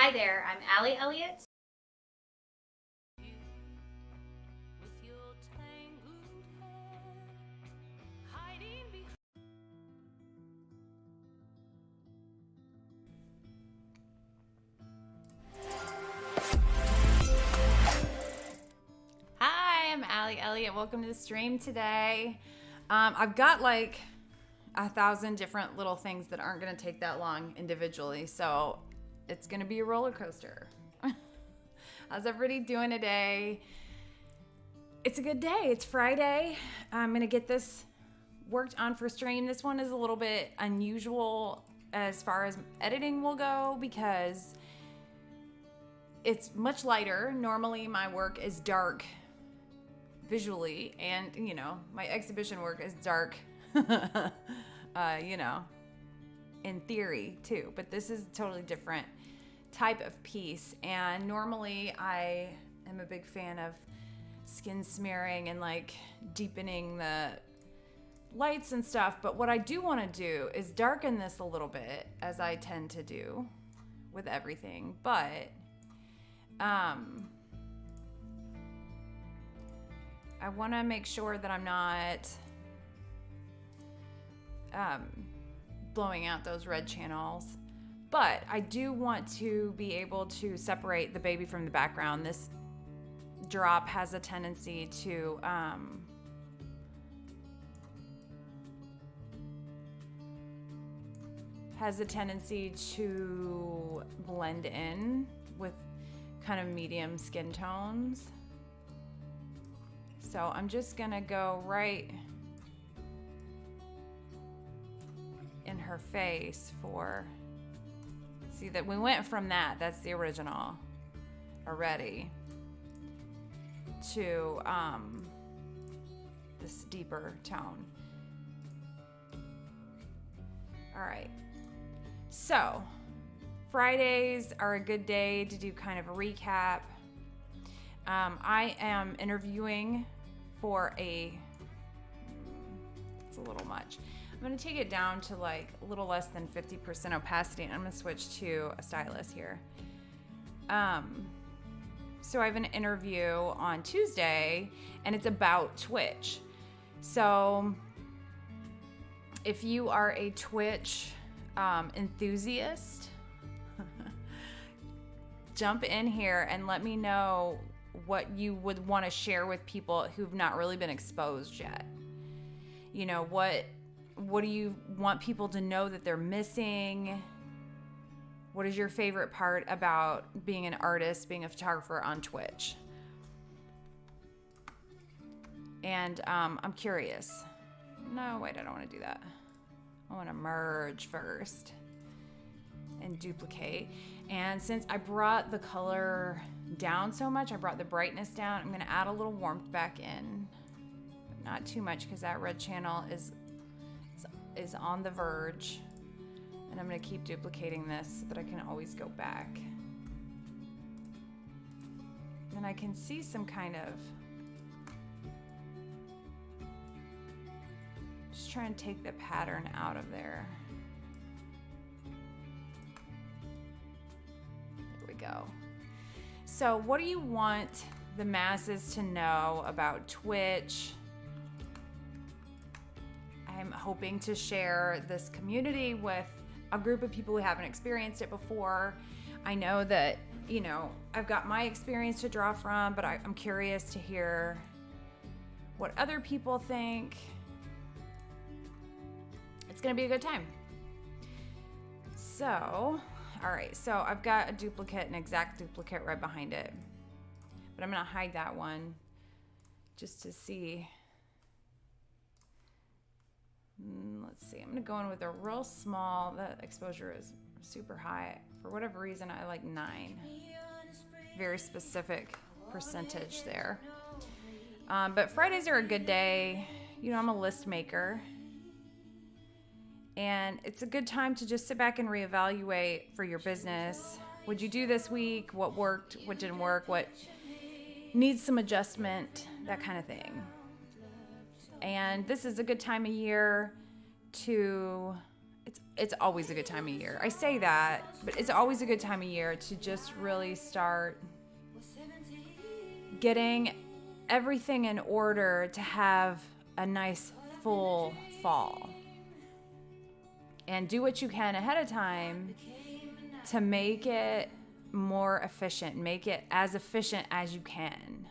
Hi there, I'm Allie Elliott. Hi, I'm Allie Elliott. Welcome to the stream today. I've got like 1,000 different little things that aren't going to take that long individually, so it's going to be a roller coaster. How's everybody doing today? It's a good day. It's Friday. I'm going to get this worked on for stream. This one is a little bit unusual as far as editing will go because it's much lighter. Normally my work is dark visually, and my exhibition work is dark in theory too, but this is a totally different type of piece. And normally I am a big fan of skin smearing and like deepening the lights and stuff, but what I do want to do is darken this a little bit, as I tend to do with everything. But I want to make sure that I'm not blowing out those red channels. But I do want to be able to separate the baby from the background. This drop has a tendency to blend in with kind of medium skin tones. So I'm just gonna go right in her face see that we went from that's the original already, to this deeper tone. All right, so Fridays are a good day to do kind of a recap. I am interviewing for it's a little much. I'm going to take it down to like a little less than 50% opacity, and I'm going to switch to a stylus here. So I have an interview on Tuesday, and it's about Twitch. So if you are a Twitch enthusiast, jump in here and let me know what you would want to share with people who've not really been exposed yet. What do you want people to know that they're missing? What is your favorite part about being an artist, being a photographer on Twitch? And I'm curious. No, wait, I don't want to do that. I want to merge first and duplicate. And since I brought the color down so much, I brought the brightness down, I'm going to add a little warmth back in. But not too much, because that red channel is on the verge. And I'm going to keep duplicating this so that I can always go back. And I can see some kind of... just try and take the pattern out of there. There we go. So what do you want the masses to know about Twitch? I'm hoping to share this community with a group of people who haven't experienced it before. I know that, I've got my experience to draw from, but I'm curious to hear what other people think. It's gonna be a good time. So, all right, so I've got a duplicate, an exact duplicate right behind it, but I'm gonna hide that one just to see. Let's see, I'm gonna go in with a real small, the exposure is super high. For whatever reason, I like 9. Very specific percentage there. But Fridays are a good day. I'm a list maker. And it's a good time to just sit back and reevaluate for your business. What'd you do this week? What worked? What didn't work? What needs some adjustment? That kind of thing. And this is a good time of year to it's always a good time of year. I say that, but it's always a good time of year to just really start getting everything in order to have a nice full fall. And do what you can ahead of time to make it more efficient, make it as efficient as you can.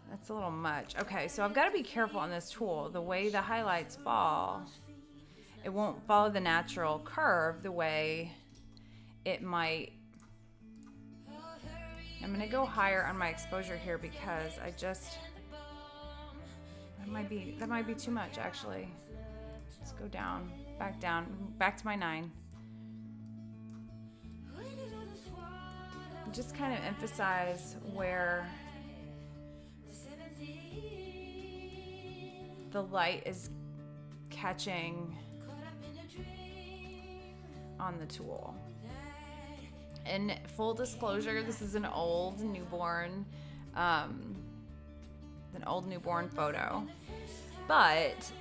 That's a little much. Okay, so I've got to be careful on this tool. The way the highlights fall, it won't follow the natural curve the way it might. I'm going to go higher on my exposure here because that might be too much actually. Let's go down, back to my 9. Just kind of emphasize where the light is catching on the tool. And full disclosure, this is an old newborn photo, but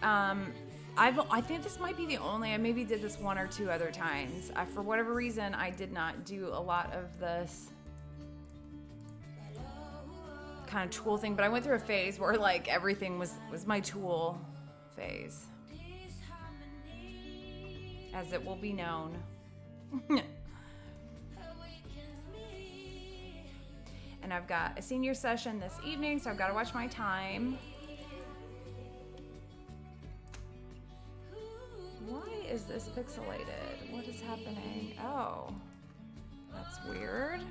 I think this might be the only. I maybe did this 1 or 2 other times. For whatever reason, I did not do a lot of this kind of tool thing, but I went through a phase where like everything was my tool phase, as it will be known. And I've got a senior session this evening, so I've got to watch my time. Why is this pixelated? What is happening? Oh, that's weird.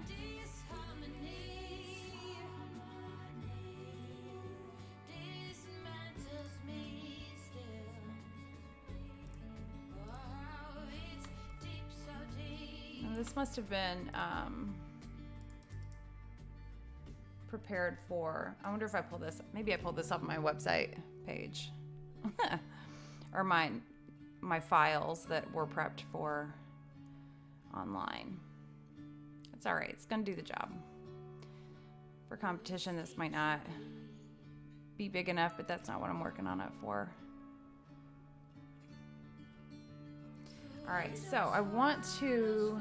This must have been prepared for. I wonder if I pulled this. Maybe I pulled this off my website page, or my files that were prepped for online. It's all right. It's gonna do the job. For competition, this might not be big enough, but that's not what I'm working on it for. All right, so I want to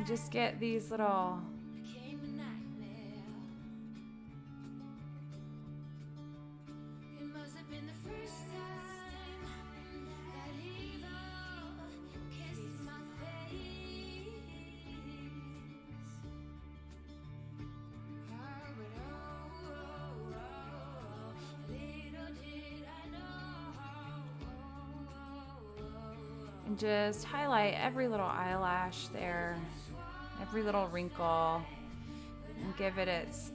just get these little and just highlight every little eyelash there, every little wrinkle, and give it its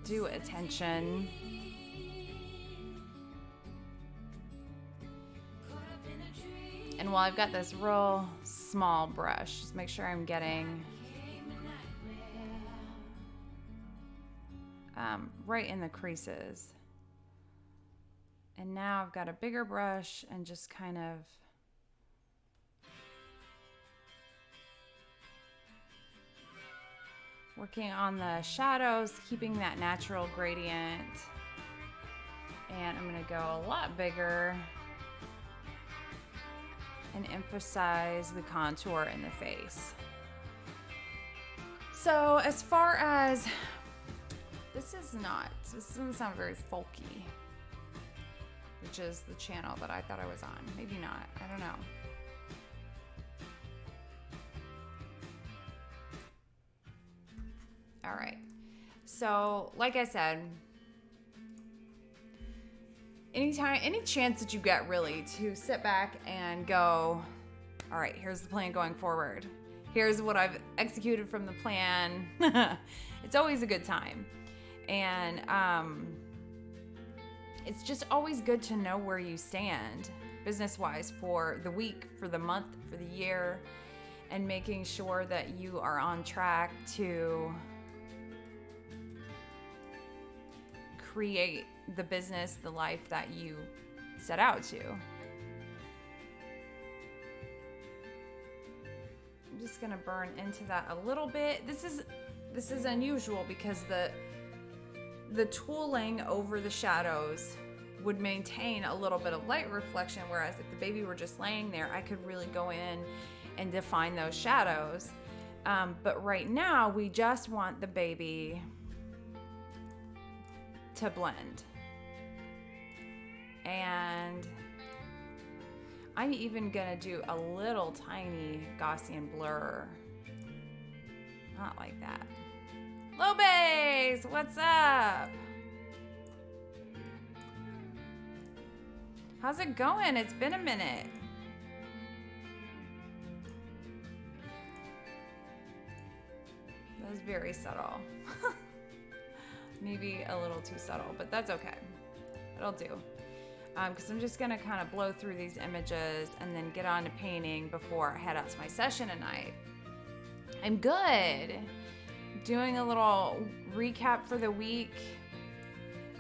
due attention. And while I've got this real small brush, just make sure I'm getting right in the creases. And now I've got a bigger brush and just kind of working on the shadows, keeping that natural gradient. And I'm gonna go a lot bigger and emphasize the contour in the face. So as far as, this doesn't sound very folky, which is the channel that I thought I was on. Maybe not, I don't know. All right, so like I said, any chance that you get really to sit back and go, all right, here's the plan going forward. Here's what I've executed from the plan. It's always a good time. And it's just always good to know where you stand business-wise for the week, for the month, for the year, and making sure that you are on track to create the business, the life that you set out to. I'm just gonna burn into that a little bit. This is unusual because the tooling over the shadows would maintain a little bit of light reflection, whereas if the baby were just laying there, I could really go in and define those shadows. But right now, we just want the baby to blend. And I'm even gonna do a little tiny Gaussian blur. Not like that. Lobes, what's up? How's it going? It's been a minute. That was very subtle. Maybe a little too subtle, but that's okay. It'll do. Because I'm just gonna kind of blow through these images and then get on to painting before I head out to my session tonight. I'm good. Doing a little recap for the week.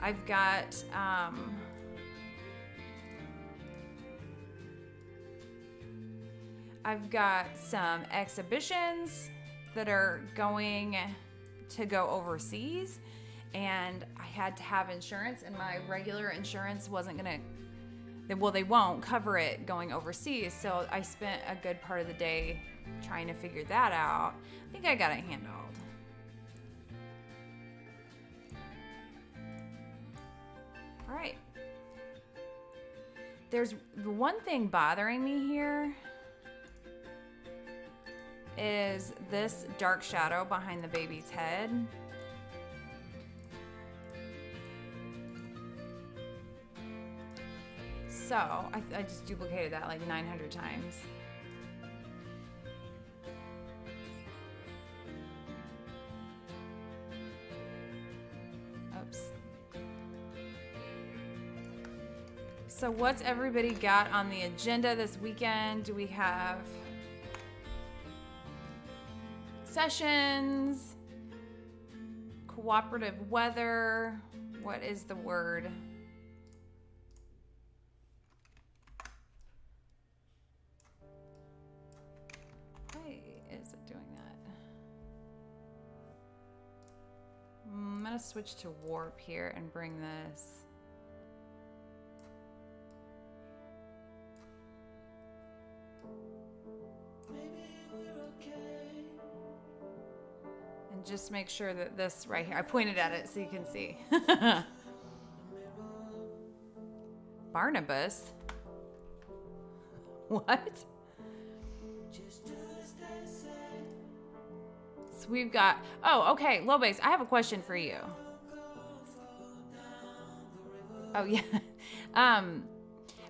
I've got some exhibitions that are going to go overseas, and I had to have insurance, and my regular insurance wasn't gonna, well, they won't cover it going overseas. So I spent a good part of the day trying to figure that out. I think I got it handled. All right. There's one thing bothering me here is this dark shadow behind the baby's head. So I just duplicated that like 900 times. Oops. So what's everybody got on the agenda this weekend? Do we have sessions, cooperative weather? What is the word? Why is it doing that? I'm gonna switch to warp here and bring this. Just make sure that this right here, I pointed at it so you can see. Barnabas? What? So we've got, oh, okay, Lobes, I have a question for you. Oh, yeah.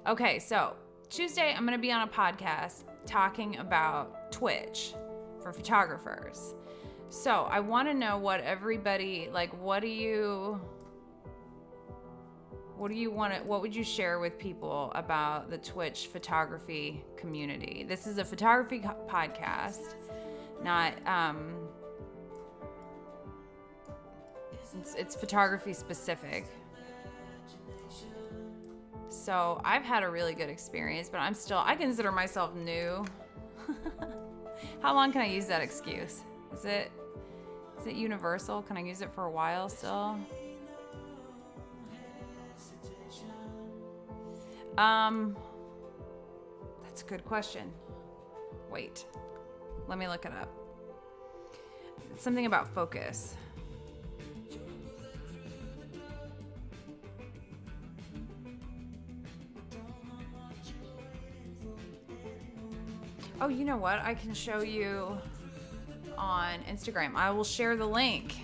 Okay, so Tuesday I'm going to be on a podcast talking about Twitch for photographers. So I want to know what everybody, like, what would you share with people about the Twitch photography community? This is a photography podcast, not, it's photography specific. So I've had a really good experience, but I consider myself new. How long can I use that excuse? Is it universal? Can I use it for a while still? That's a good question. Wait, let me look it up. It's something about focus. Oh, you know what? I can show you on Instagram. I will share the link.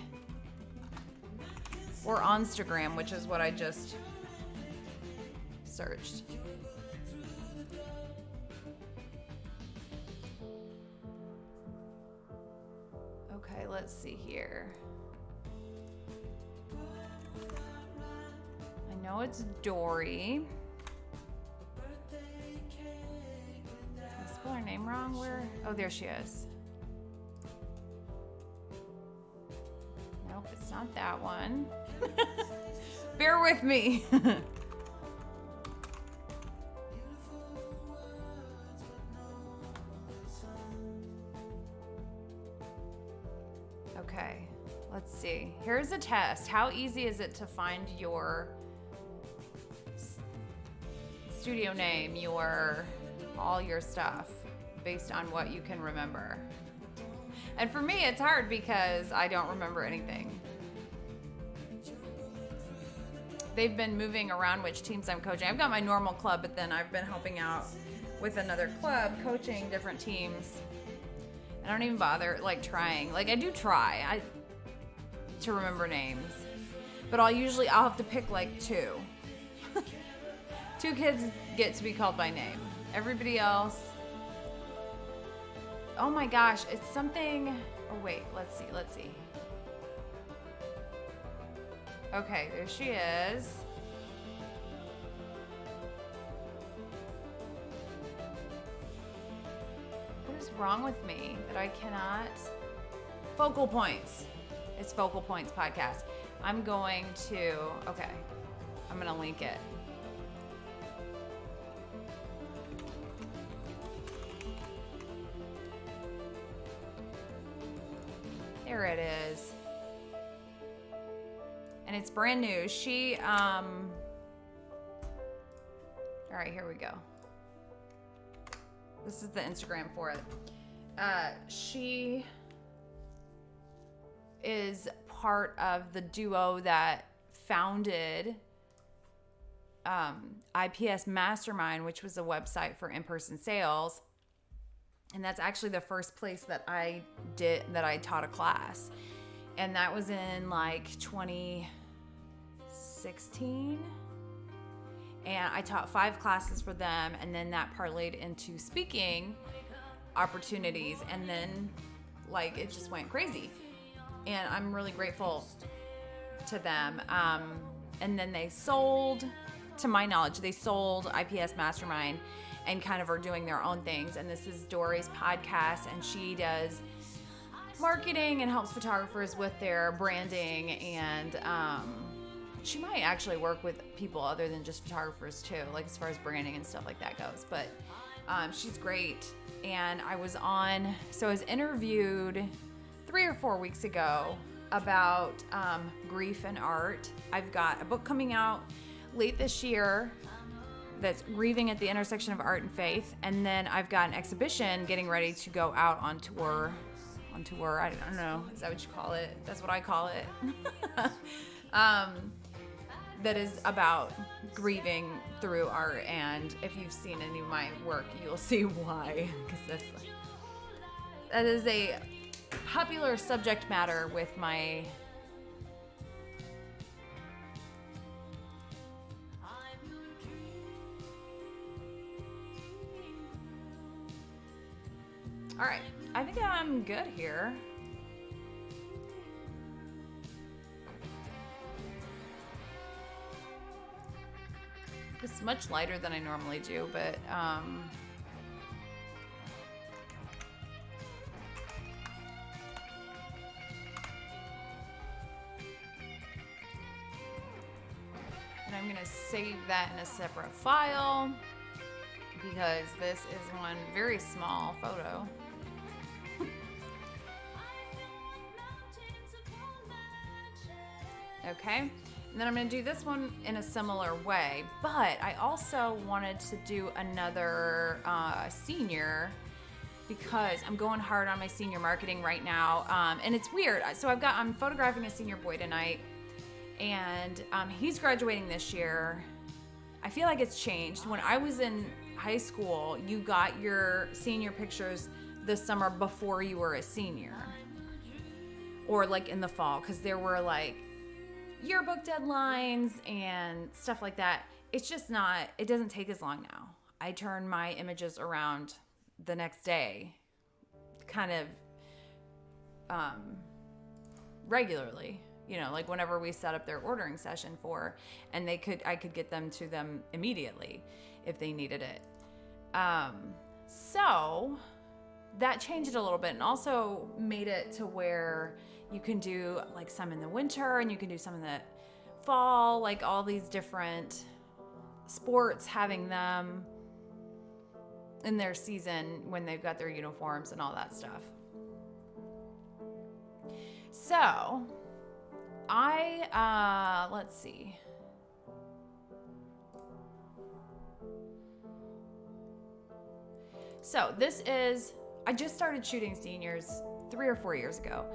Or Onstagram, which is what I just searched. Okay, let's see here. I know it's Dory. Did I spell her name wrong? Where? Oh, there she is. Nope, it's not that one. Bear with me. Okay, let's see. Here's a test. How easy is it to find your studio name, all your stuff based on what you can remember? And for me, it's hard because I don't remember anything. They've been moving around which teams I'm coaching. I've got my normal club, but then I've been helping out with another club, coaching different teams. I don't even bother trying. I do try to remember names, but I'll have to pick two. Two kids get to be called by name. Everybody else. Oh my gosh, it's something. Oh wait, let's see. Okay, there she is. What is wrong with me that I cannot? Focal Points. It's Focal Points podcast. I'm going to link it. There it is. And it's brand new. She, all right, here we go. This is the Instagram for it. She is part of the duo that founded IPS Mastermind, which was a website for in-person sales. And that's actually the first place that I taught a class. And that was in 2016. And I taught 5 classes for them, and then that parlayed into speaking opportunities, and then it just went crazy. And I'm really grateful to them. And then they sold, to my knowledge, IPS Mastermind and kind of are doing their own things. And this is Dory's podcast, and she does marketing and helps photographers with their branding, and she might actually work with people other than just photographers too, as far as branding and stuff like that goes. But she's great. And I was interviewed 3 or 4 weeks ago about grief and art. I've got a book coming out late this year that's grieving at the intersection of art and faith. And then I've got an exhibition getting ready to go out on tour. I don't know. Is that what you call it? That's what I call it. That is about grieving through art. And if you've seen any of my work, you'll see why. Because that is a popular subject matter with my... All right, I think I'm good here. It's much lighter than I normally do, but and I'm gonna save that in a separate file because this is one very small photo. Okay, and then I'm going to do this one in a similar way, but I also wanted to do another senior because I'm going hard on my senior marketing right now, and it's weird. So I'm photographing a senior boy tonight, and he's graduating this year. I feel like it's changed. When I was in high school, you got your senior pictures the summer before you were a senior, or in the fall, because there were yearbook deadlines and stuff like that. It's just not, it doesn't take as long now. I turn my images around the next day kind of regularly, whenever we set up their ordering session and I could get them to them immediately if they needed it. So that changed it a little bit, and also made it to where you can do some in the winter and you can do some in the fall, all these different sports having them in their season when they've got their uniforms and all that stuff. So let's see. So I just started shooting seniors 3 or 4 years ago.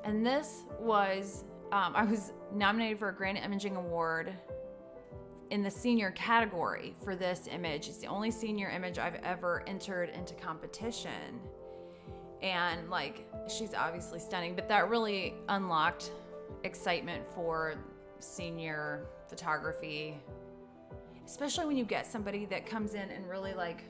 And this was, I was nominated for a Grand Imaging Award in the senior category for this image. It's the only senior image I've ever entered into competition. And like, she's obviously stunning, but that really unlocked excitement for senior photography, especially when you get somebody that comes in and really like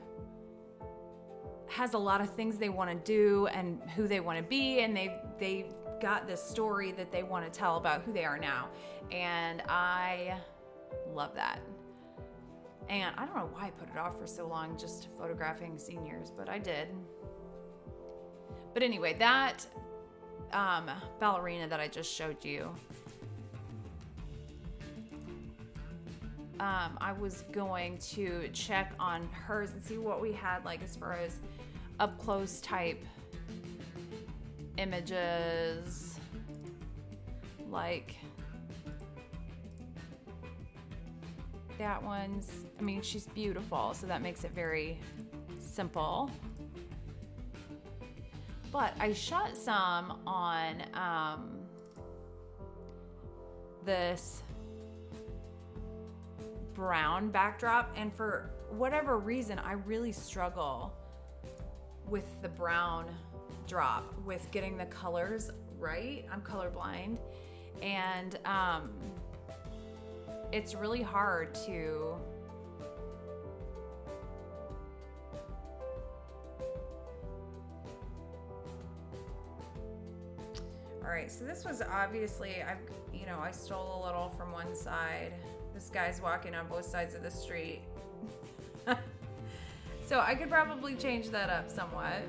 has a lot of things they want to do and who they want to be, and they've got this story that they want to tell about who they are now. And I love that. And I don't know why I put it off for so long, just photographing seniors, but I did. But anyway, that ballerina that I just showed you, I was going to check on hers and see what we had, like as far as up close type images, like that one's, I mean, she's beautiful, so that makes it very simple. But I shot some on this brown backdrop, and for whatever reason, I really struggle with the brown drop, with getting the colors right. I'm colorblind, and it's really hard to all right, so this was obviously, I stole a little from one side. This guy's walking on both sides of the street. So I could probably change that up somewhat.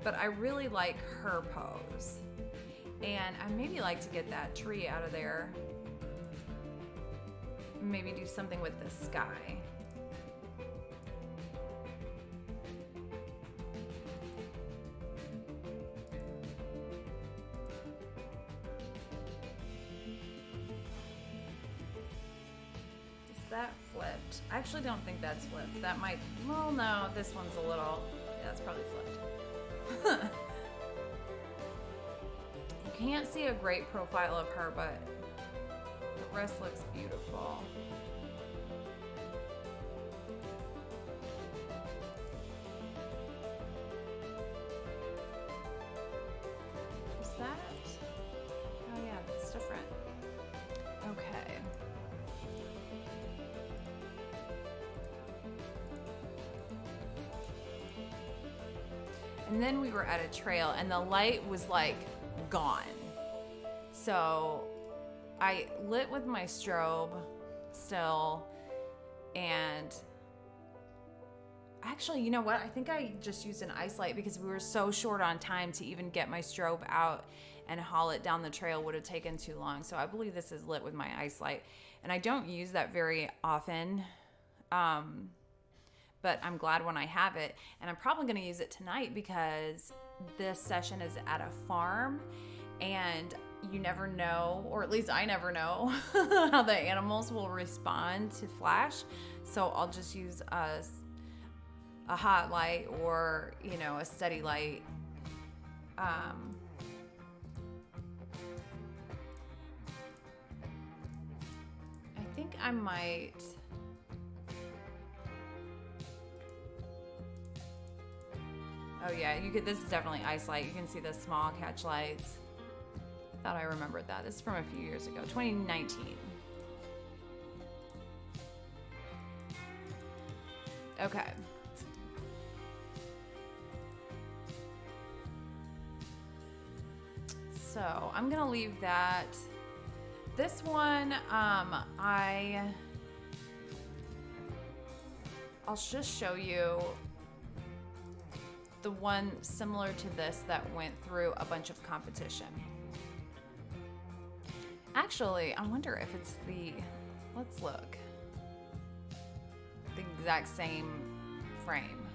But I really like her pose. And I maybe like to get that tree out of there. Maybe do something with the sky. That flipped. I actually don't think that's flipped. That might, well, no, this one's a little, yeah, it's probably flipped. You can't see a great profile of her, but the rest looks beautiful. Is that it? Oh yeah, that's different. Okay. And then we were at a trail and the light was like gone. So I lit with my strobe still, and actually, you know what? I think I just used an ice light because we were so short on time to even get my strobe out and haul it down the trail would have taken too long. So I believe this is lit with my ice light. And I don't use that very often. But I'm glad when I have it, and I'm probably going to use it tonight because this session is at a farm, and you never know, or at least I never know, how the animals will respond to flash. So I'll just use a hot light or, a steady light. I think I might... Oh yeah, this is definitely ice light. You can see the small catch lights. Thought I remembered that. This is from a few years ago, 2019. Okay. So I'm gonna leave that. This one, I'll just show you the one similar to this that went through a bunch of competition. Actually, I wonder if it's let's look, the exact same frame.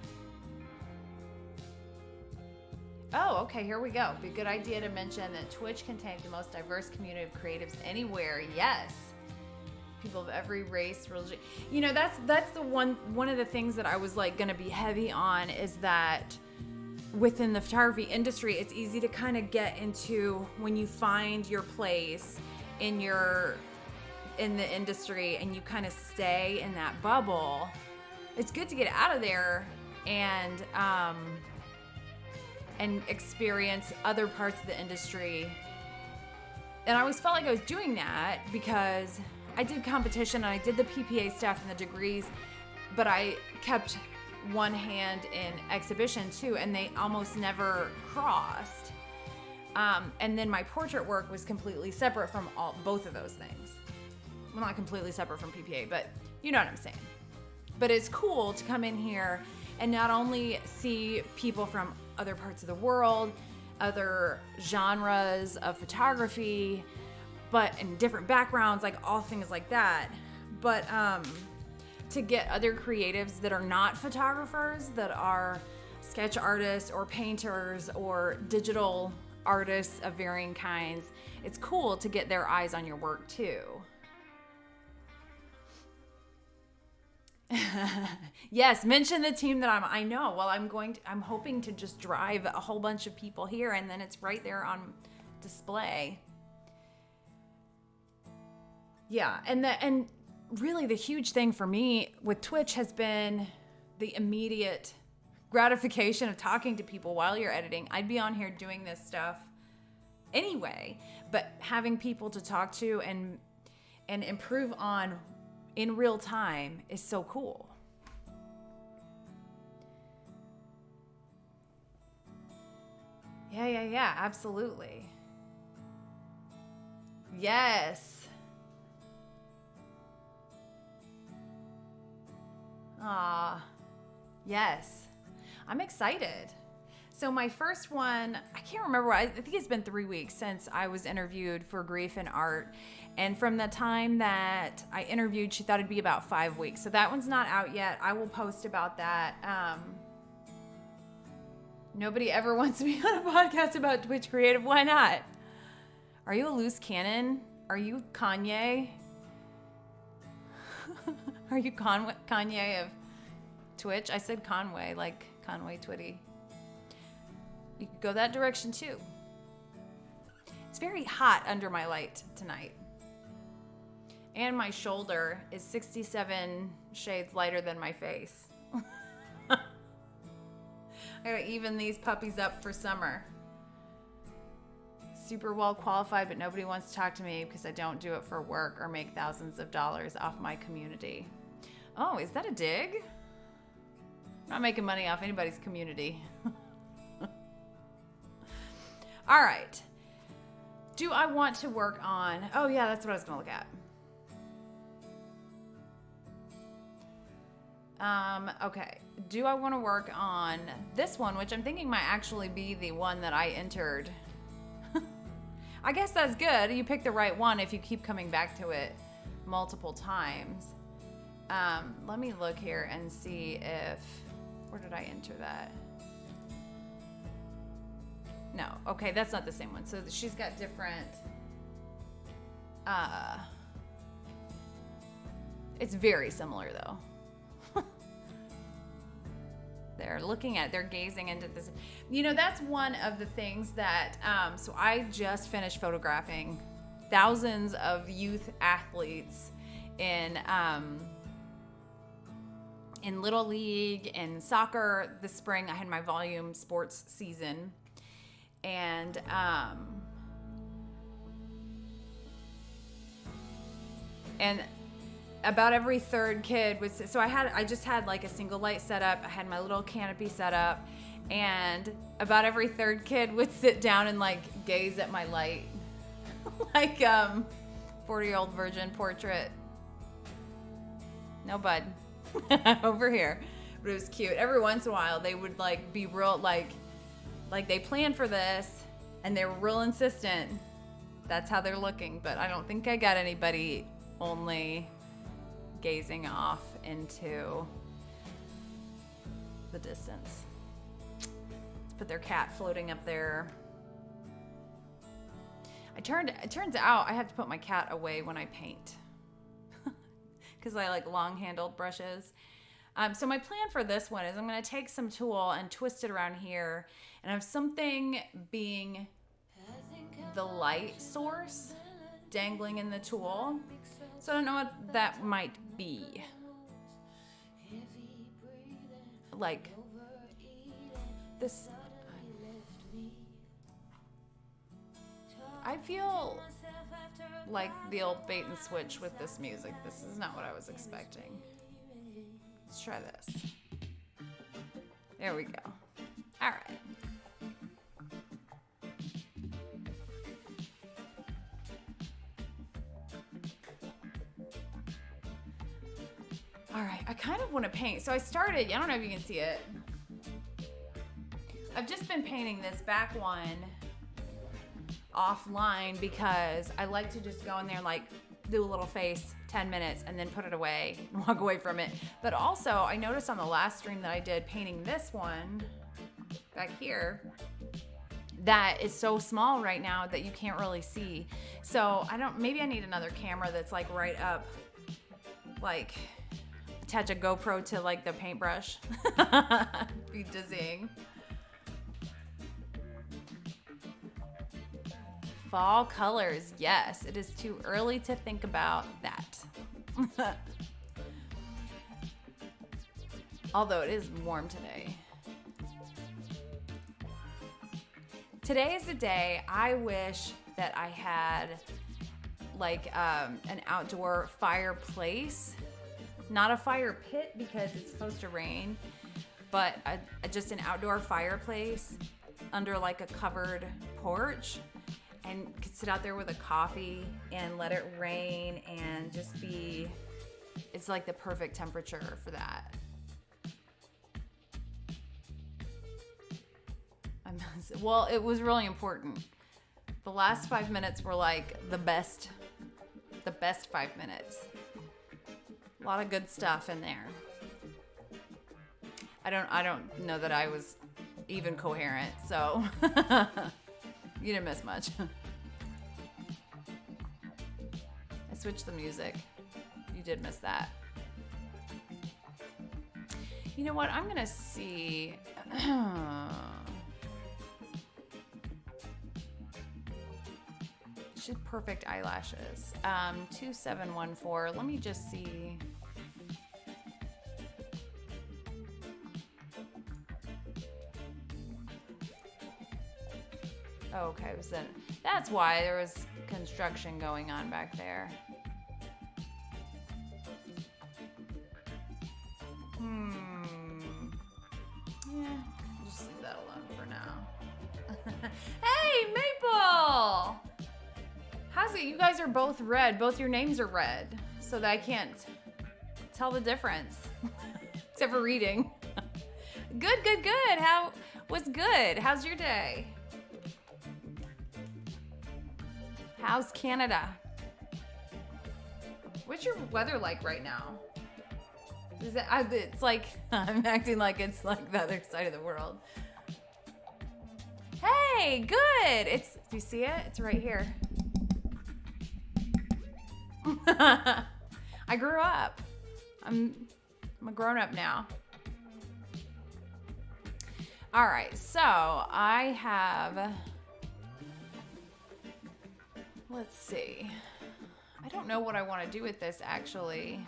Oh, okay, here we go. Be a good idea to mention that Twitch contains the most diverse community of creatives anywhere. Yes. People of every race, religion. You know, that's the one of the things that I was like going to be heavy on, is that within the photography industry, it's easy to kind of get into, when you find your place in the industry and you kind of stay in that bubble, it's good to get out of there and experience other parts of the industry. And I always felt like I was doing that because I did competition and I did the PPA stuff and the degrees, but I kept one hand in exhibition too, and they almost never crossed. And then my portrait work was completely separate from both of those things. Well, not completely separate from PPA, but you know what I'm saying. But it's cool to come in here and not only see people from other parts of the world, other genres of photography, but in different backgrounds, like all things like that. But to get other creatives that are not photographers, that are sketch artists or painters or digital artists of varying kinds, it's cool to get their eyes on your work too. Yes, mention the team that I know. Well, I'm hoping to just drive a whole bunch of people here, and then it's right there on display. Yeah, and really the huge thing for me with Twitch has been the immediate gratification of talking to people while you're editing. I'd be on here doing this stuff anyway, but having people to talk to and improve on in real time is so cool. Yeah, absolutely. Yes. Yes. I'm excited. So my first one, I can't remember, I think it's been 3 weeks since I was interviewed for Grief and Art. And from the time that I interviewed, she thought it'd be about 5 weeks. So that one's not out yet. I will post about that. Nobody ever wants to be on a podcast about Twitch Creative. Why not? Are you a loose cannon? Are you Kanye? Are you Kanye of Twitch? I said Conway, like Conway Twitty. You could go that direction too. It's very hot under my light tonight. And my shoulder is 67 shades lighter than my face. I gotta even these puppies up for summer. Super well qualified, but nobody wants to talk to me because I don't do it for work or make thousands of dollars off my community. Oh, is that a dig? I'm not making money off anybody's community. All right. Do I want to work on... Oh, yeah, that's what I was going to look at. Okay. Do I want to work on this one, which I'm thinking might actually be the one that I entered? I guess that's good. You pick the right one if you keep coming back to it multiple times. Let me look here and see if... Where did I enter that? No. Okay, that's not the same one. So she's got different... It's very similar, though. They're gazing into this. You know, that's one of the things that, so I just finished photographing thousands of youth athletes in Little League and soccer this spring. I had my volume sports season. And, about every third kid was, so I just had like a single light set up. I had my little canopy set up, and about every third kid would sit down and like gaze at my light. Like 40-year-old virgin portrait. No, bud. Over here. But it was cute. Every once in a while they would like be real like they planned for this and they were real insistent. That's how they're looking, but I don't think I got anybody only gazing off into the distance. put their cat floating up there. It turns out I have to put my cat away when I paint because I like long-handled brushes. So my plan for this one is I'm going to take some tulle and twist it around here and have something being the light source dangling in the tulle. So I don't know what that might be. Like this. I feel like the old bait and switch with this music. This is not what I was expecting. Let's try this. There we go. All right. All right, I kind of want to paint. So I started, I don't know if you can see it. I've just been painting this back one offline because I like to just go in there and like do a little face 10 minutes and then put it away and walk away from it. But also I noticed on the last stream that I did painting this one back here that is so small right now that you can't really see. So maybe I need another camera that's like right up, like attach a GoPro to like the paintbrush. Be dizzying. Fall colors, yes. It is too early to think about that. Although it is warm today. Today is the day I wish that I had like an outdoor fireplace. Not a fire pit because it's supposed to rain, but just an outdoor fireplace under like a covered porch. And could sit out there with a coffee and let it rain and just be, it's like the perfect temperature for that. Well, it was really important. The last 5 minutes were like the best 5 minutes. A lot of good stuff in there. I don't know that I was even coherent, so you didn't miss much. I switched the music. You did miss that. You know what? I'm gonna see. She's perfect eyelashes. 2714. Let me just see. Oh, okay, that's why there was construction going on back there. Yeah, I'll just leave that alone for now. Hey, Maple! How's it? You guys are both red. Both your names are red, so that I can't tell the difference. Except for reading. Good. What's good? How's your day? How's Canada? What's your weather like right now? It's like, I'm acting like it's like the other side of the world. Hey, good. Do you see it? It's right here. I grew up. I'm a grown up now. All right, so I have, let's see. I don't know what I want to do with this actually.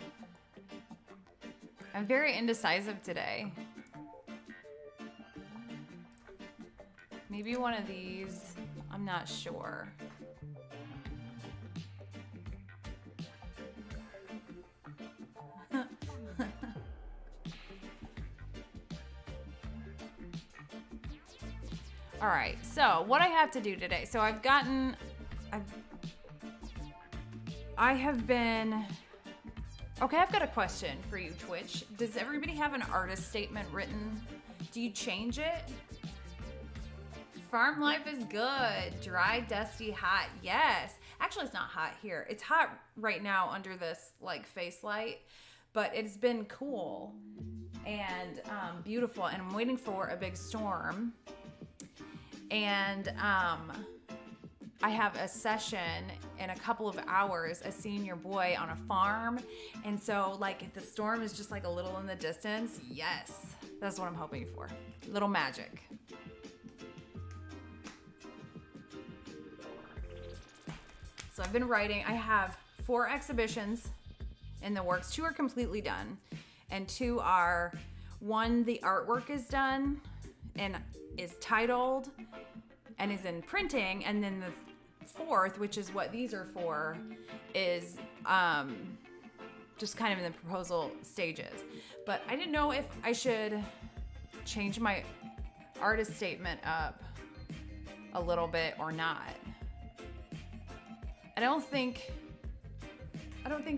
I'm very indecisive today. Maybe one of these. I'm not sure. All right, so what I have to do today. So I've got a question for you, Twitch. Does everybody have an artist statement written? Do you change it? Farm life is good. Dry, dusty, hot. Yes. Actually, it's not hot here. It's hot right now under this like face light, but it's been cool and beautiful. And I'm waiting for a big storm. And I have a session in a couple of hours, a senior boy on a farm. And so, like, if the storm is just like a little in the distance, yes, that's what I'm hoping for. Little magic. So I've been writing. I have 4 exhibitions in the works. 2 are completely done, and 2 are, one, the artwork is done and is titled and is in printing, and then the 4th, which is what these are for, is just kind of in the proposal stages. But I didn't know if I should change my artist statement up a little bit or not. I don't think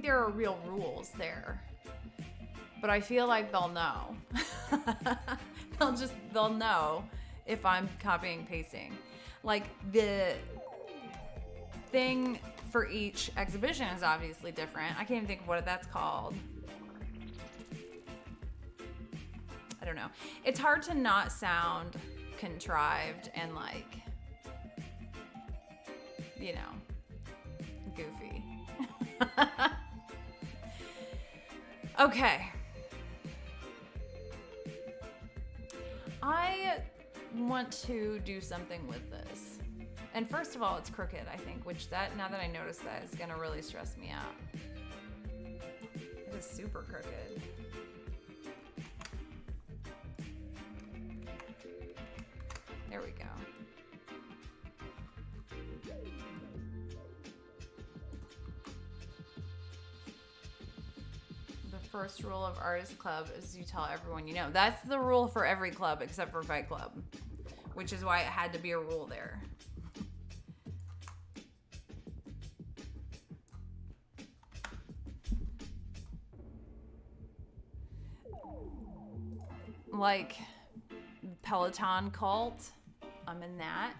there are real rules there, but I feel like they'll know. They'll know if I'm copying and pasting. Like, the thing for each exhibition is obviously different. I can't even think of what that's called. I don't know. It's hard to not sound contrived and, like, you know, goofy. Okay. I want to do something with this. And first of all, it's crooked, I think, which now that I notice that, is going to really stress me out. It is super crooked. There we go. The first rule of Artist Club is you tell everyone you know. That's the rule for every club except for Fight Club, which is why it had to be a rule there. Like Peloton cult, I'm in that.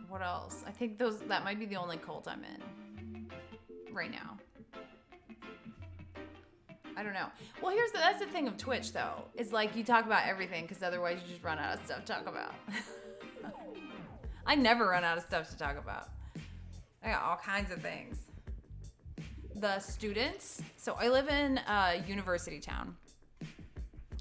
What else? I think that might be the only cult I'm in right now. I don't know. Well, that's the thing of Twitch, though. Is like you talk about everything because otherwise you just run out of stuff to talk about. I never run out of stuff to talk about. I got all kinds of things. The students. So I live in a university town.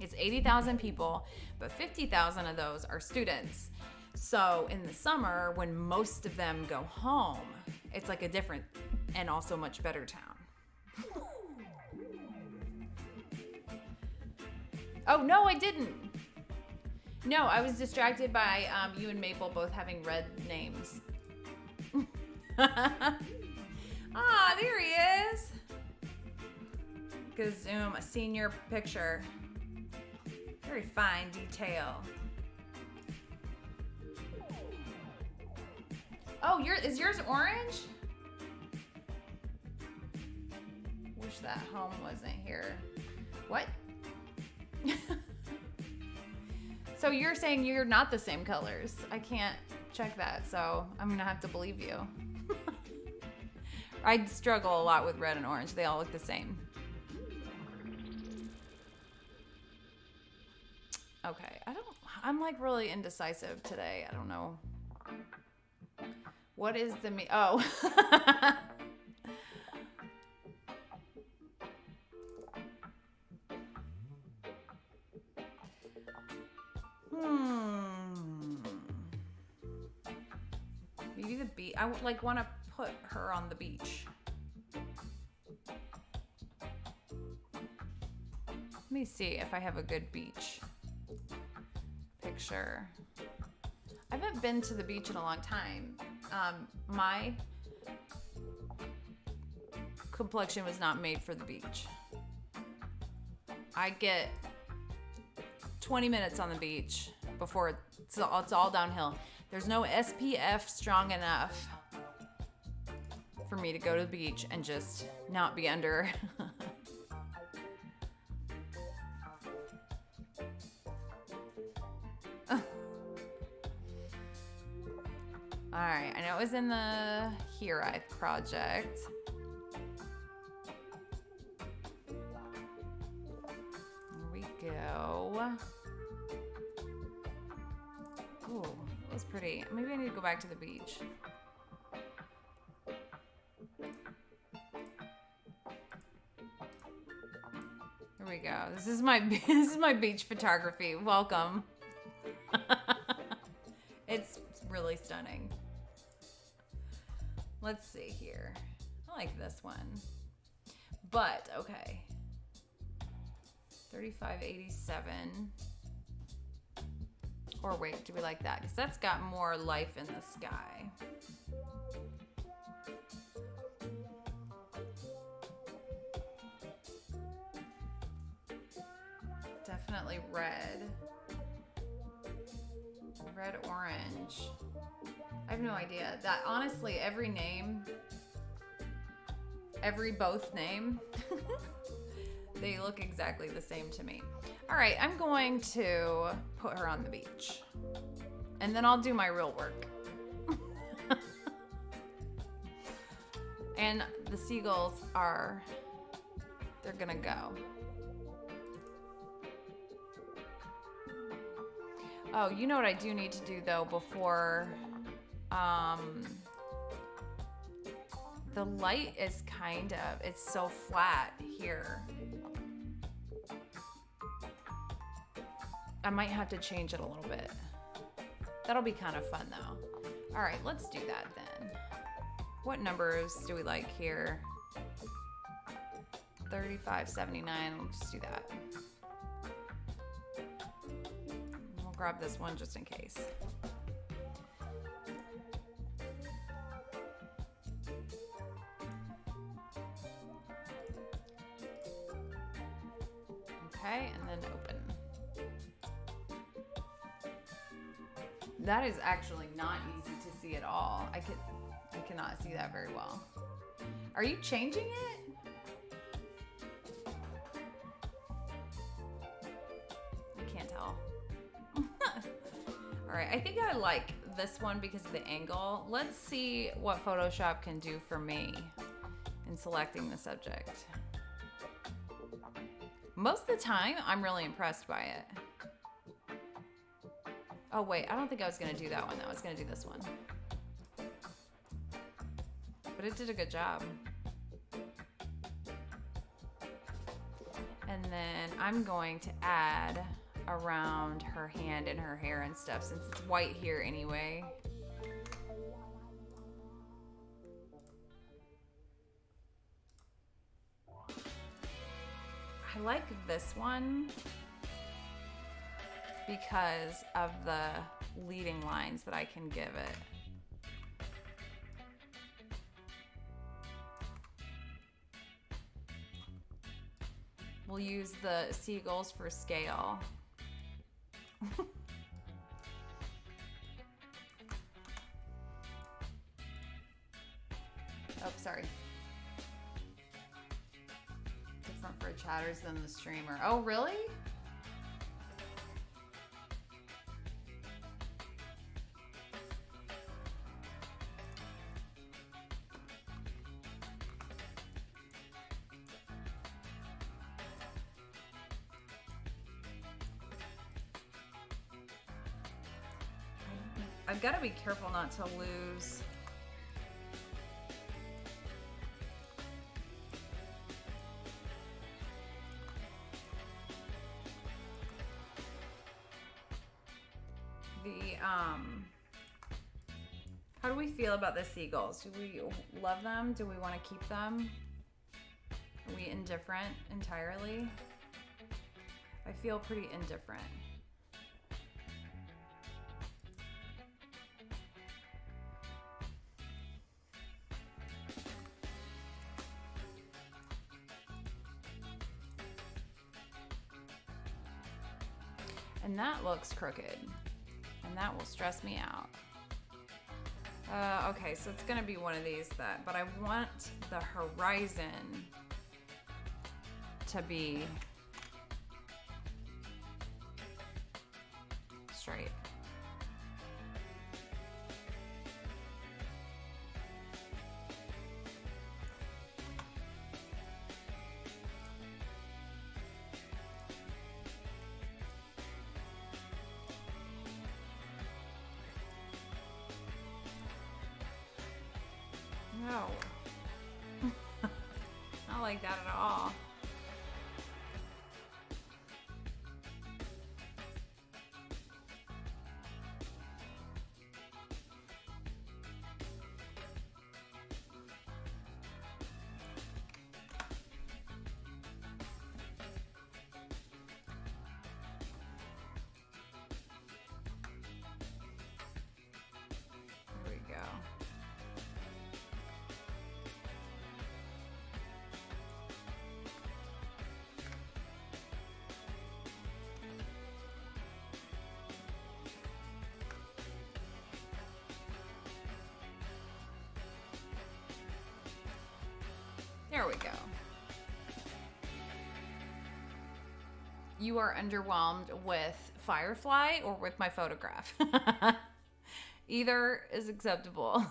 It's 80,000 people, but 50,000 of those are students. So in the summer, when most of them go home, it's like a different and also much better town. Oh, no, I didn't. No, I was distracted by you and Maple both having red names. Ah, there he is. Go zoom a senior picture. Very fine detail. Oh, is yours orange? Wish that home wasn't here. What? So you're saying you're not the same colors. I can't check that, so I'm gonna have to believe you. I struggle a lot with red and orange. They all look the same. Okay, I'm like really indecisive today. I don't know. What is the oh. Maybe the beach. I would like want to put her on the beach. Let me see if I have a good beach picture. I haven't been to the beach in a long time. My complexion was not made for the beach. I get 20 minutes on the beach before it's all downhill. There's no SPF strong enough for me to go to the beach and just not be under. All right, I know it was in the Here I project. There we go. Ooh, that was pretty. Maybe I need to go back to the beach. Here we go. This is my beach photography. Welcome. It's really stunning. Let's see here. I like this one. But okay. 3587. Or wait, do we like that? Because that's got more life in the sky. Definitely red. Red, orange. I have no idea. That honestly, every both name, they look exactly the same to me. All right, I'm going to put her on the beach. And then I'll do my real work. And the seagulls they're gonna go. Oh, you know what I do need to do though before, the light is it's so flat here. I might have to change it a little bit. That'll be kind of fun though. All right, let's do that then. What numbers do we like here? 3579, let's just do that. We'll grab this one just in case. Okay, and then open. That is actually not easy to see at all. I cannot see that very well. Are you changing it? I can't tell. All right, I think I like this one because of the angle. Let's see what Photoshop can do for me in selecting the subject. Most of the time, I'm really impressed by it. Oh wait, I don't think I was gonna do that one though. I was gonna do this one. But it did a good job. And then I'm going to add around her hand and her hair and stuff since it's white here anyway. I like this one because of the leading lines that I can give it. We'll use the seagulls for scale. Oh, sorry. Different for chatters than the streamer. Oh, really? I've got to be careful not to lose. How do we feel about the seagulls? Do we love them? Do we want to keep them? Are we indifferent entirely? I feel pretty indifferent. And that looks crooked. And that will stress me out. Okay, so it's gonna be one of these but I want the horizon to be straight. No. Not like that at all. There we go. There we go. You are underwhelmed with Firefly or with my photograph. Either is acceptable.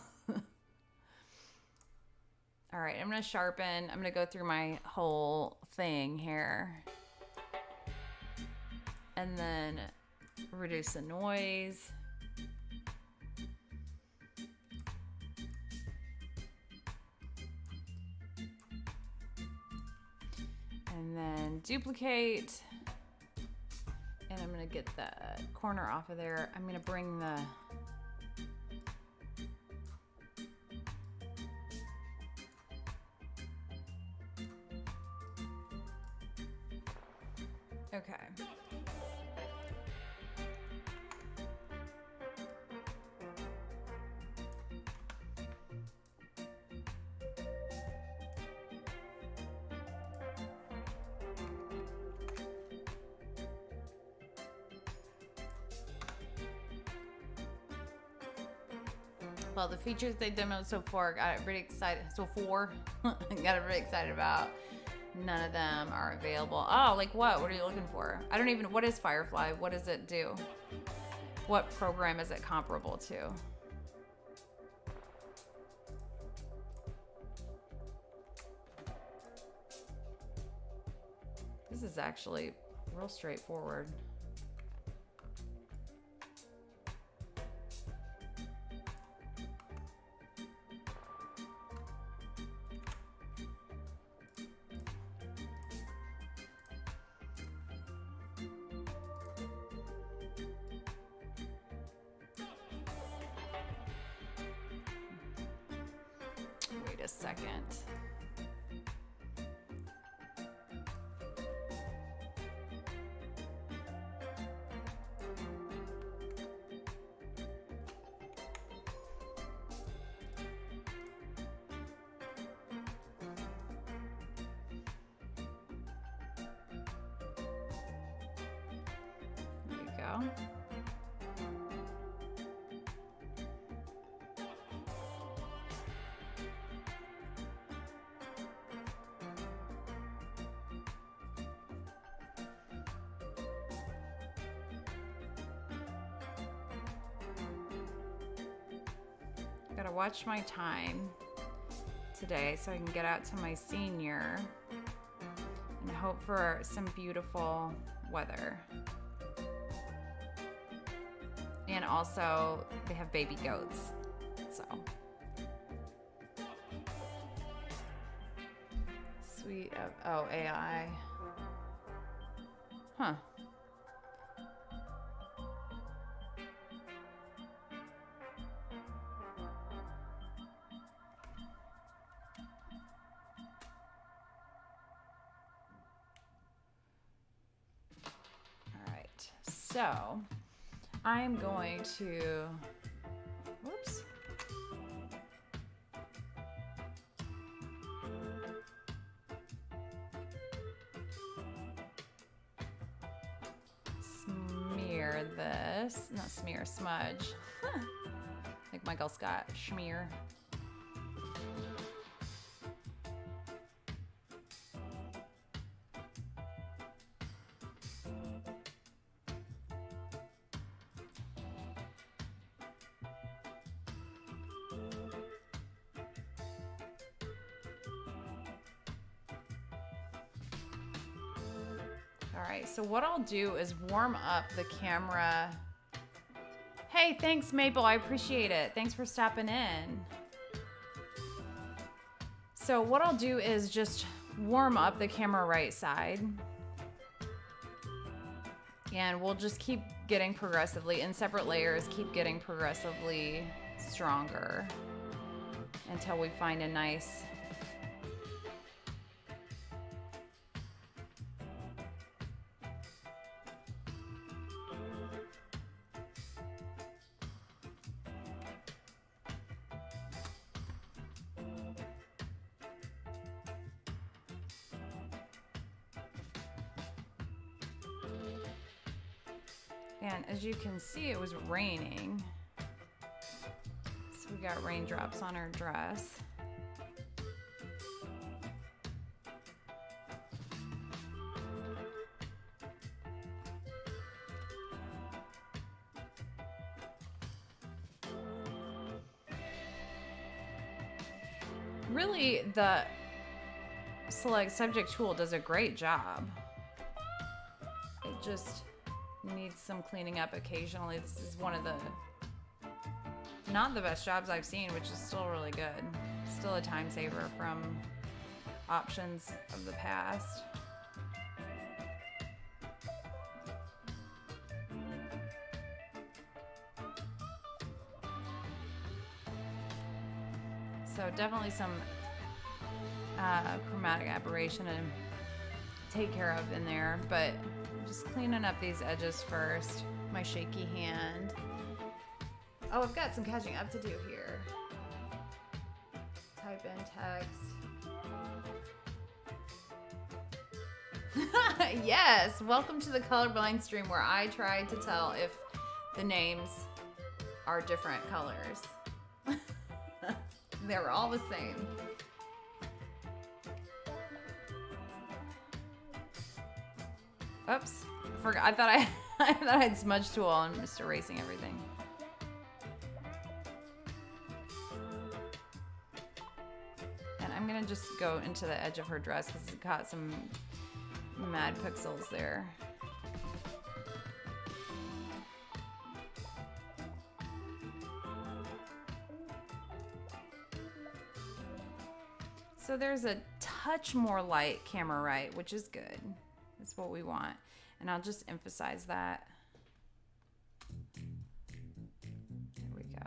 All right, I'm gonna sharpen. I'm gonna go through my whole thing here. And then reduce the noise. And then duplicate. And I'm gonna get the corner off of there. I'm gonna bring the okay. Well, the features they demoed so far got really excited. Got really excited about. None of them are available. Oh, like what? What are you looking for? I don't even. What is Firefly? What does it do? What program is it comparable to? This is actually real straightforward. Wait a second. There you go. Gotta watch my time today so I can get out to my senior and hope for some beautiful weather. And also, they have baby goats, so. Sweet, oh, AI. Huh. So, I'm going to, whoops. Smear this, not smear, smudge. Like Michael Scott, schmear. All right, so what I'll do is warm up the camera. Hey, thanks, Maple. I appreciate it. Thanks for stopping in. So what I'll do is just warm up the camera right side. And we'll just keep getting progressively, in separate layers, keep getting progressively stronger until we find a nice and as you can see, it was raining. So we got raindrops on our dress. Really, the Select Subject tool does a great job. It just needs some cleaning up occasionally. This is one of the not the best jobs I've seen, which is still really good. Still a time saver from options of the past. So definitely some chromatic aberration to take care of in there, but just cleaning up these edges first. My shaky hand. Oh, I've got some catching up to do here. Type in text. Yes, welcome to the colorblind stream where I try to tell if the names are different colors. They were all the same. Oops, forgot. I thought I had smudge tool and just erasing everything. And I'm gonna just go into the edge of her dress because it's got some mad pixels there. So there's a touch more light camera right, which is good. That's what we want. And I'll just emphasize that. There we go.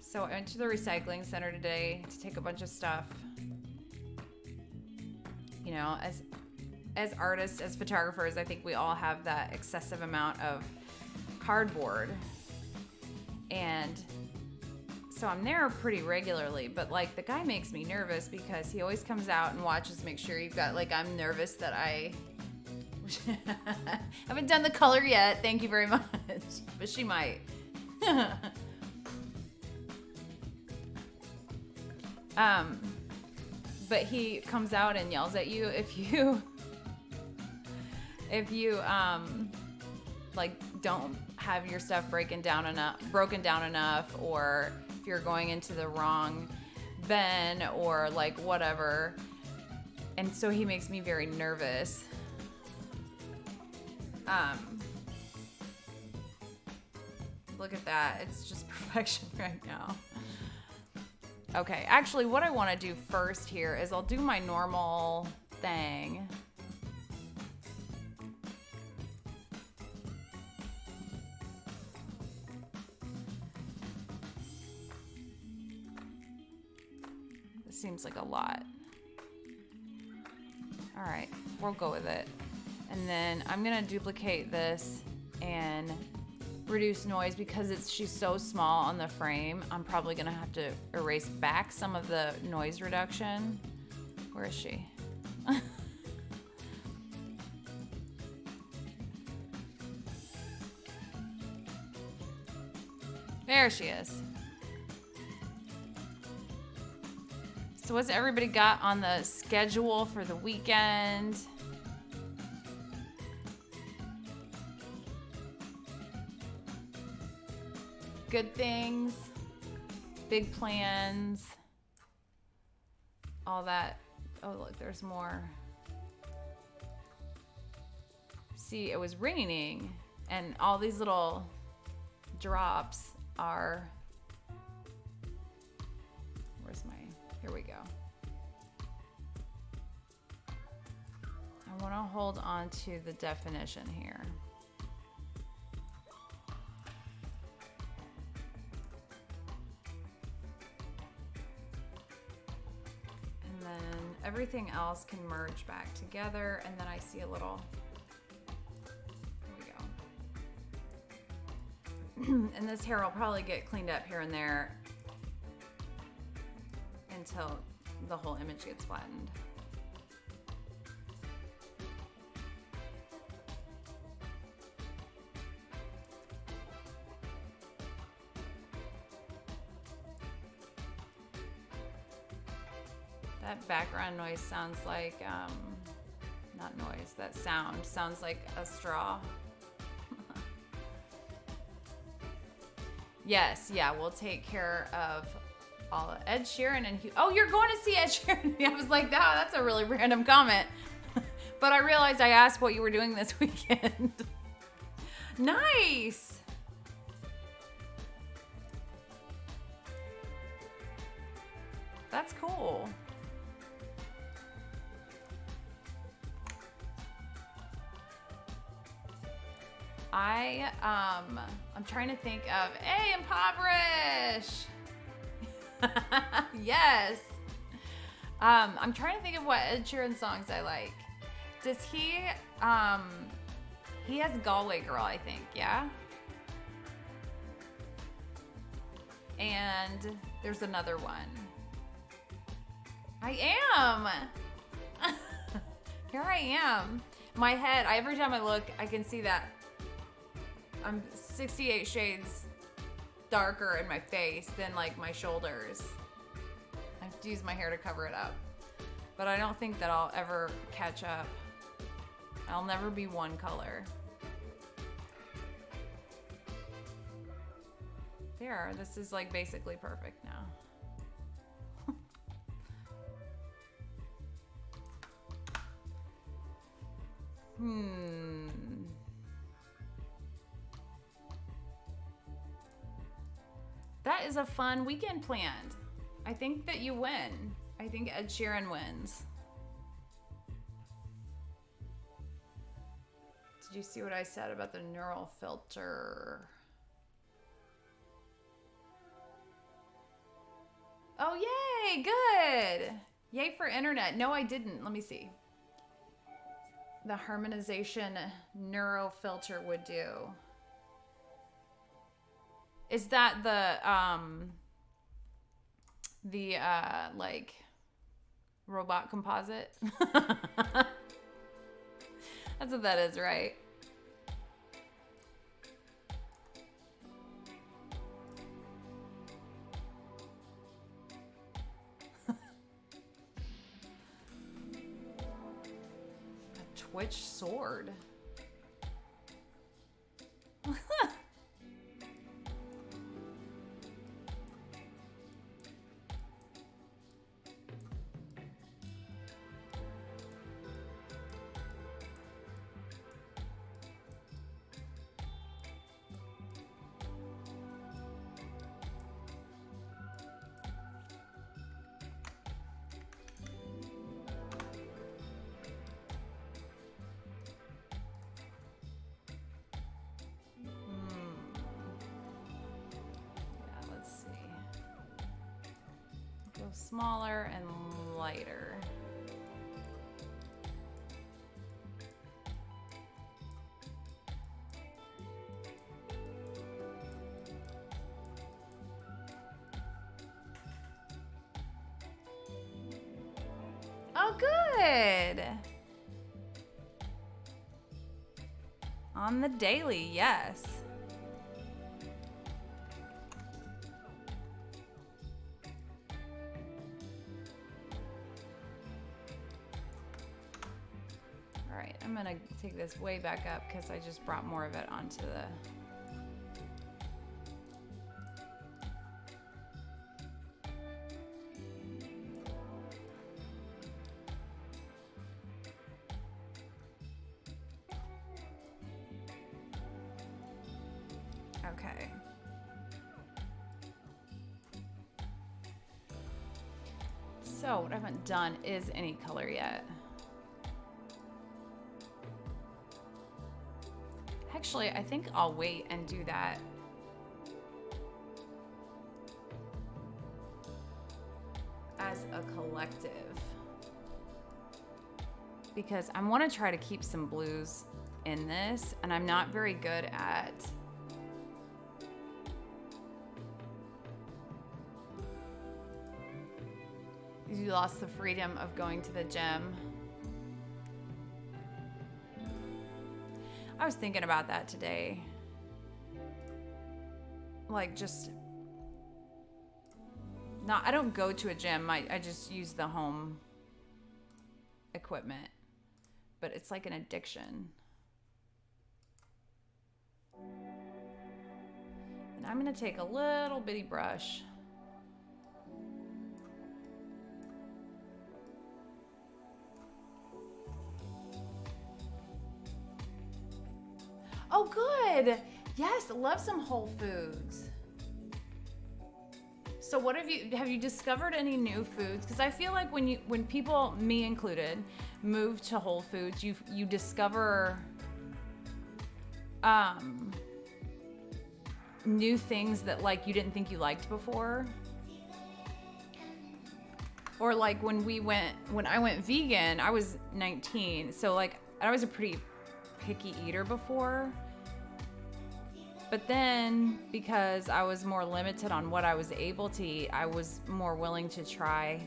So I went to the recycling center today to take a bunch of stuff. You know, as artists, as photographers, I think we all have that excessive amount of cardboard. And so I'm there pretty regularly, but like the guy makes me nervous because he always comes out and watches, make sure you've got, like, I'm nervous that I haven't done the color yet. Thank you very much. But she might. But he comes out and yells at you if you like don't have your stuff broken down enough, or if you're going into the wrong bin or like whatever. And so he makes me very nervous. Look at that. It's just perfection right now. Okay, actually what I want to do first here is I'll do my normal thing. This seems like a lot. All right, we'll go with it. And then I'm gonna duplicate this and reduce noise because she's so small on the frame. I'm probably gonna have to erase back some of the noise reduction. Where is she? There she is. So what's everybody got on the schedule for the weekend? Good things, big plans, all that. Oh, look, there's more. See, it was raining and all these little drops are, here we go. I want to hold on to the definition here. And then everything else can merge back together, and then I see a little, there we go. And this hair will probably get cleaned up here and there until the whole image gets flattened. That background noise sounds like, not noise, that sound sounds like a straw. Yes, yeah, we'll take care of all Ed Sheeran and Hugh. Oh, you're going to see Ed Sheeran? I was like, oh, that's a really random comment. But I realized I asked what you were doing this weekend. Nice. That's cool. I'm trying to think of, hey, Impoverish. Yes. I'm trying to think of what Ed Sheeran songs I like. Does he has Galway Girl, I think, yeah? And there's another one. I am. Here I am. My head, every time I look, I can see that I'm 68 shades darker in my face than like my shoulders. I have to use my hair to cover it up. But I don't think that I'll ever catch up. I'll never be one color. There, this is like basically perfect now. That is a fun weekend planned. I think that you win. I think Ed Sheeran wins. Did you see what I said about the neural filter? Oh, yay, good. Yay for internet. No, I didn't. Let me see. The harmonization neuro filter would do. Is that the like robot composite? That's what that is, right? A Twitch sword. Smaller and lighter. Oh, good. On the daily, yes. I'm gonna take this way back up because I just brought more of it onto the... Okay. So what I haven't done is any color yet. Actually, I think I'll wait and do that. As a collective. Because I want to try to keep some blues in this, and I'm not very good at you lost the freedom of going to the gym. I was thinking about that today. Like just not, I don't go to a gym. I just use the home equipment, but it's like an addiction. And I'm gonna take a little bitty brush. Oh, good. Yes, love some Whole Foods. So what have you discovered any new foods? Because I feel like when people, me included, move to Whole Foods, you discover new things that like you didn't think you liked before. Or like when I went vegan, I was 19, so like I was a pretty picky eater before. But then, because I was more limited on what I was able to eat, I was more willing to try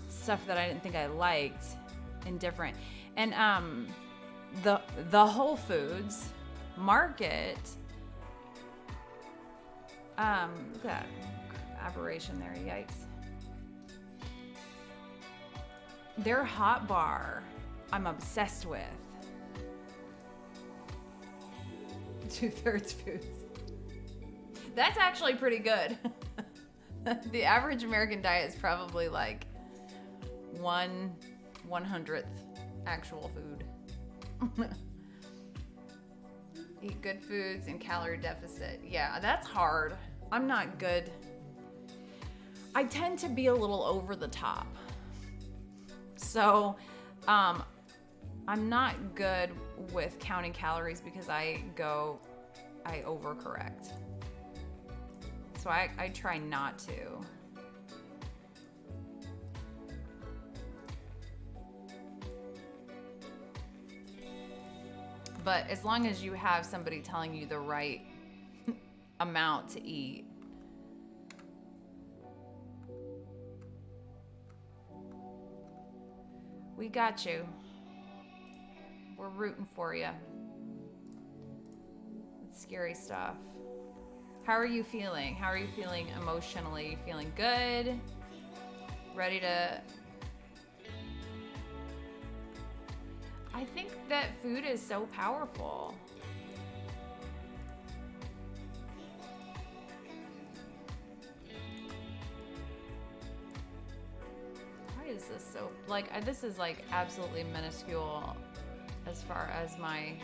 stuff that I didn't think I liked and different. And the Whole Foods market, look at that aberration there, yikes. Their hot bar, I'm obsessed with. 2/3 foods. That's actually pretty good. The average American diet is probably like 1/100th actual food. Eat good foods and calorie deficit. Yeah, that's hard. I'm not good. I tend to be a little over the top. So, I'm not good with counting calories because I overcorrect. So I try not to. But as long as you have somebody telling you the right amount to eat. We got you. We're rooting for you. It's scary stuff. How are you feeling? How are you feeling emotionally? You feeling good? Ready to... I think that food is so powerful. Why is this so... Like, this is like absolutely minuscule as far as my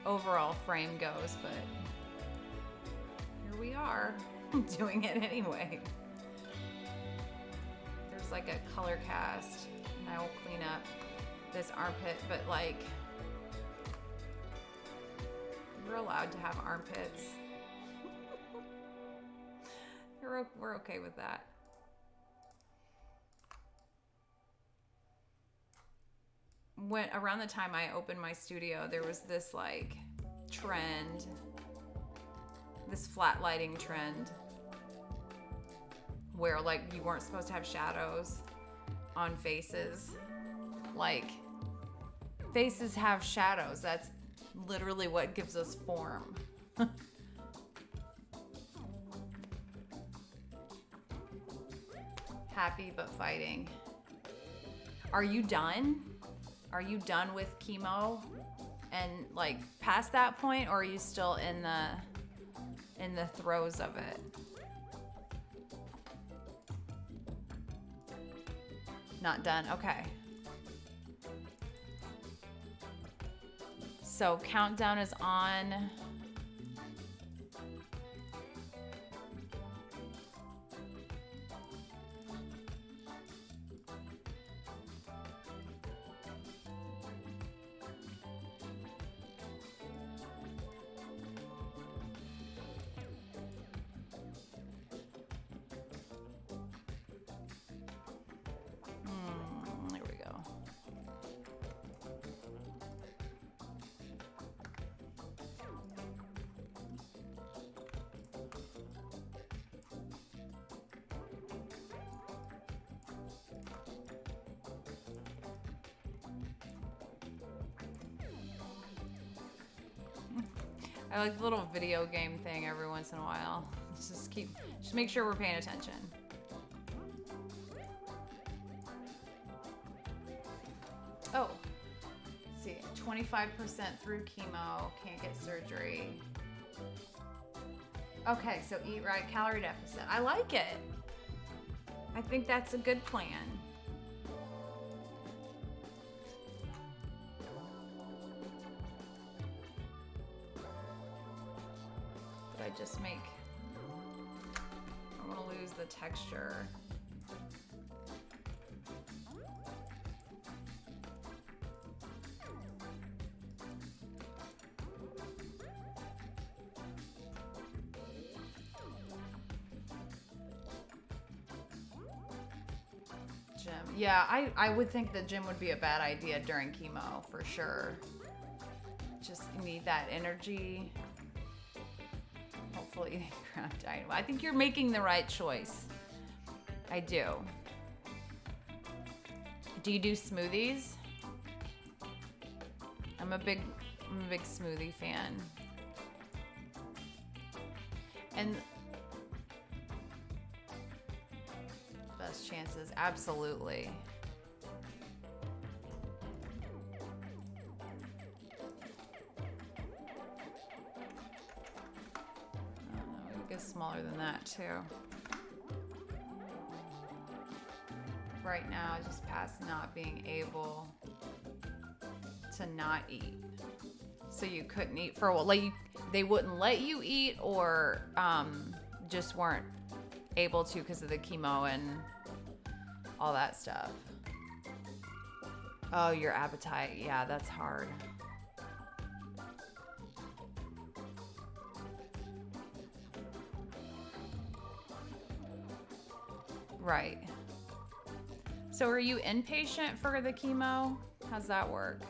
overall frame goes, but here we are doing it anyway. There's like a color cast, and I will clean up this armpit, but like, we're allowed to have armpits. We're okay with that. When around the time I opened my studio, there was this like trend, this flat lighting trend, where like you weren't supposed to have shadows on faces. Like, faces have shadows. That's literally what gives us form. Happy but fighting. Are you done? Are you done with chemo and like past that point, or are you still in the throes of it? Not done. Okay. So countdown is on. I like the little video game thing every once in a while. Just make sure we're paying attention. Oh, let's see, 25% through chemo, can't get surgery. Okay, so eat right, calorie deficit. I like it. I think that's a good plan. Did I just make... I want to lose the texture. Gym. Yeah, I would think the gym would be a bad idea during chemo for sure. Just need that energy. Hopefully eating ground diet. I think you're making the right choice. I do. Do you do smoothies? I'm a big smoothie fan. And best chances, absolutely. I don't know, we could go smaller than that too. Right now, just past not being able to not eat. So you couldn't eat for a while. Like they wouldn't let you eat, or just weren't able to because of the chemo and all that stuff. Oh, your appetite. Yeah, that's hard. Right. So are you inpatient for the chemo? How's that work?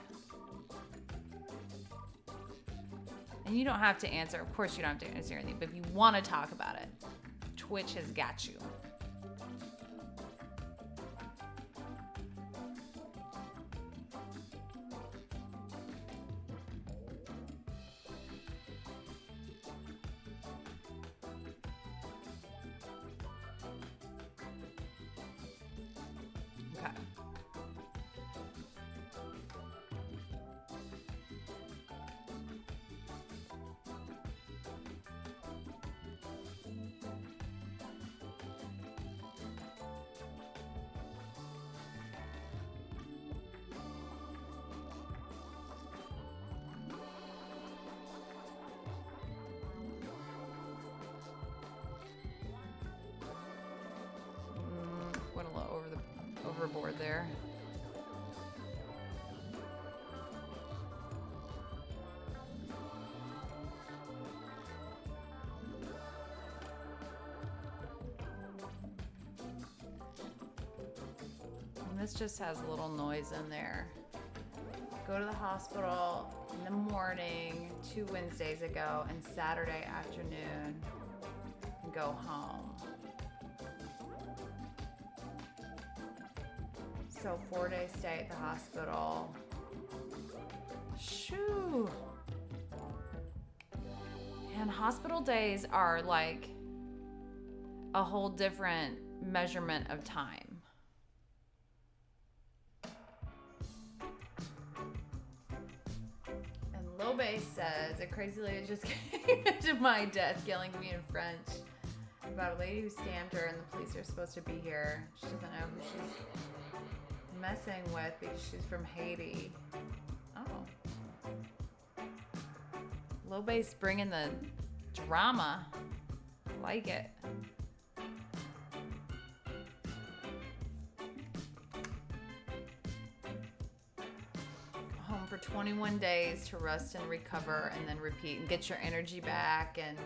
And you don't have to answer. Of course you don't have to answer anything, but if you want to talk about it, Twitch has got you. Okay. Went a little overboard there. And this just has a little noise in there. Go to the hospital in the morning 2 Wednesdays ago and Saturday afternoon and go home. So 4-day stay at the hospital. Shoo. And hospital days are like a whole different measurement of time. And Low Base says, a crazy lady just came to my desk yelling at me in French about a lady who scammed her and the police are supposed to be here. She doesn't know who she's messing with because she's from Haiti. Oh. Low Base bringing the drama. Like it. Home for 21 days to rest and recover and then repeat and get your energy back and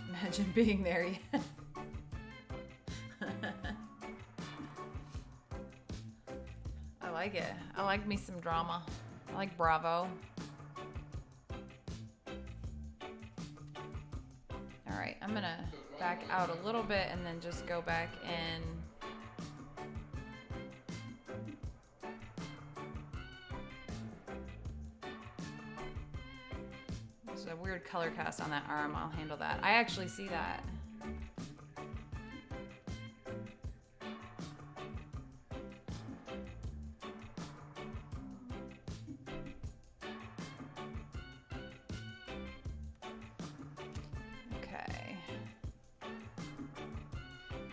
imagine being there. I like it. I like me some drama. I like Bravo. All right, I'm gonna back out a little bit and then just go back in. There's a weird color cast on that arm. I'll handle that. I actually see that. Okay.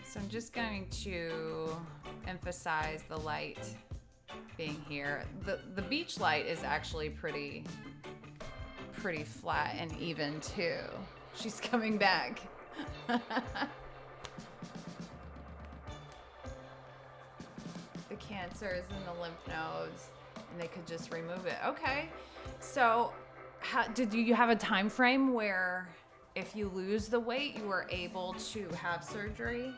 So I'm just going to emphasize the light being here. The beach light is actually pretty flat and even too. She's coming back. The cancer is in the lymph nodes and they could just remove it. Okay. So did you have a time frame where if you lose the weight, you were able to have surgery?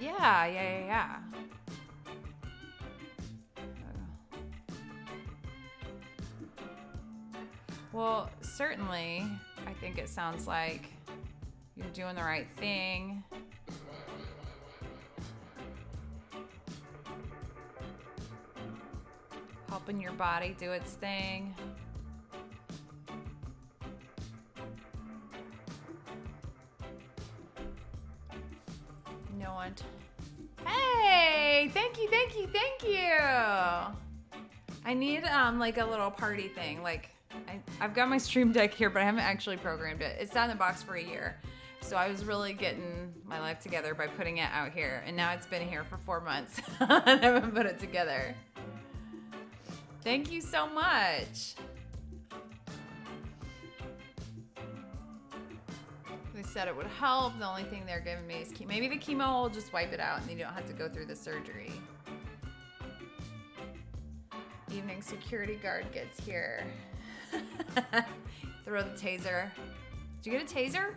Yeah. Well, certainly, I think it sounds like you're doing the right thing. Helping your body do its thing. Hey, thank you. I need like a little party thing. Like I've got my Stream Deck here, but I haven't actually programmed it. It's sat in the box for a year. So I was really getting my life together by putting it out here. And now it's been here for 4 months. I haven't put it together. Thank you so much. They said it would help. The only thing they're giving me is chemo. Maybe the chemo will just wipe it out and you don't have to go through the surgery. Evening security guard gets here. Throw the taser. Did you get a taser?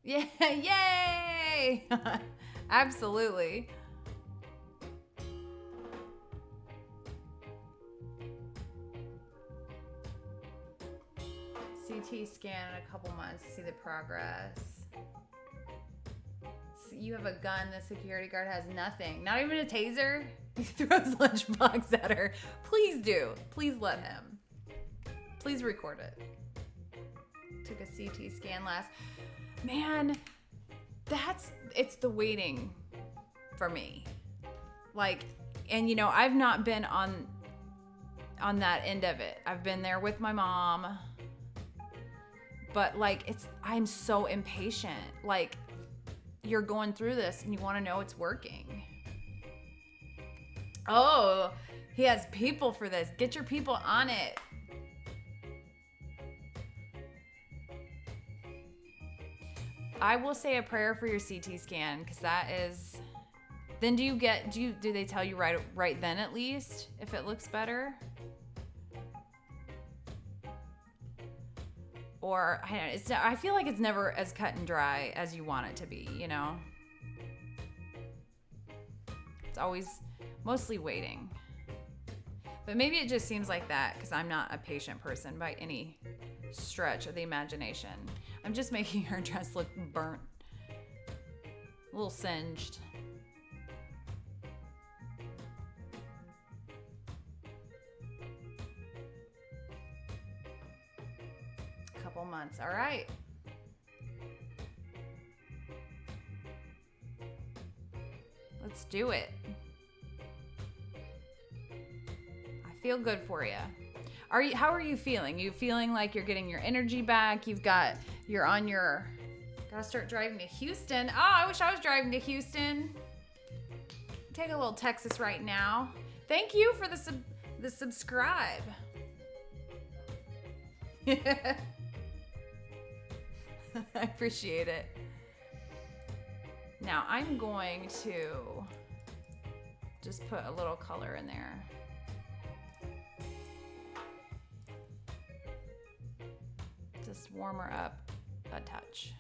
Yeah, yay! Absolutely. CT scan in a couple months to see the progress. So you have a gun, the security guard has nothing. Not even a taser? He throws lunchbox at her. Please do. Please let him. Please record it. Took a CT scan last. Man, it's the waiting for me. Like, and you know, I've not been on that end of it. I've been there with my mom, but like, I'm so impatient. Like, you're going through this and you want to know it's working. Oh, he has people for this. Get your people on it. I will say a prayer for your CT scan because that is. Then do they tell you right then at least if it looks better? Or I don't know, I feel like it's never as cut and dry as you want it to be, you know? It's always mostly waiting. But maybe it just seems like that because I'm not a patient person by any stretch of the imagination. I'm just making her dress look burnt. A little singed. A couple months. All right. Let's do it. I feel good for you. How are you feeling? You feeling like you're getting your energy back? Gotta start driving to Houston. Oh, I wish I was driving to Houston. Take a little Texas right now. Thank you for the subscribe. I appreciate it. Now I'm going to just put a little color in there. Just warm her up a touch.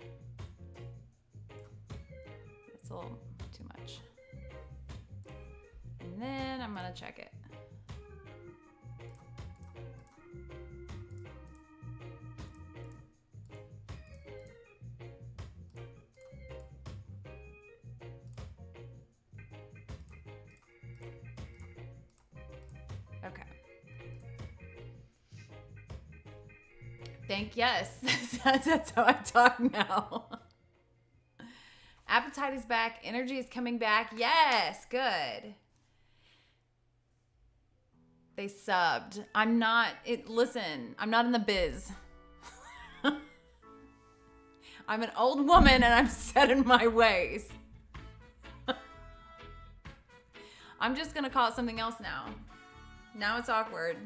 It's a little too much. And then I'm gonna check it. Okay. Yes. That's how I talk now. Appetite is back. Energy is coming back. Yes. Good. They subbed. Listen, I'm not in the biz. I'm an old woman and I'm set in my ways. I'm just going to call it something else now. Now it's awkward.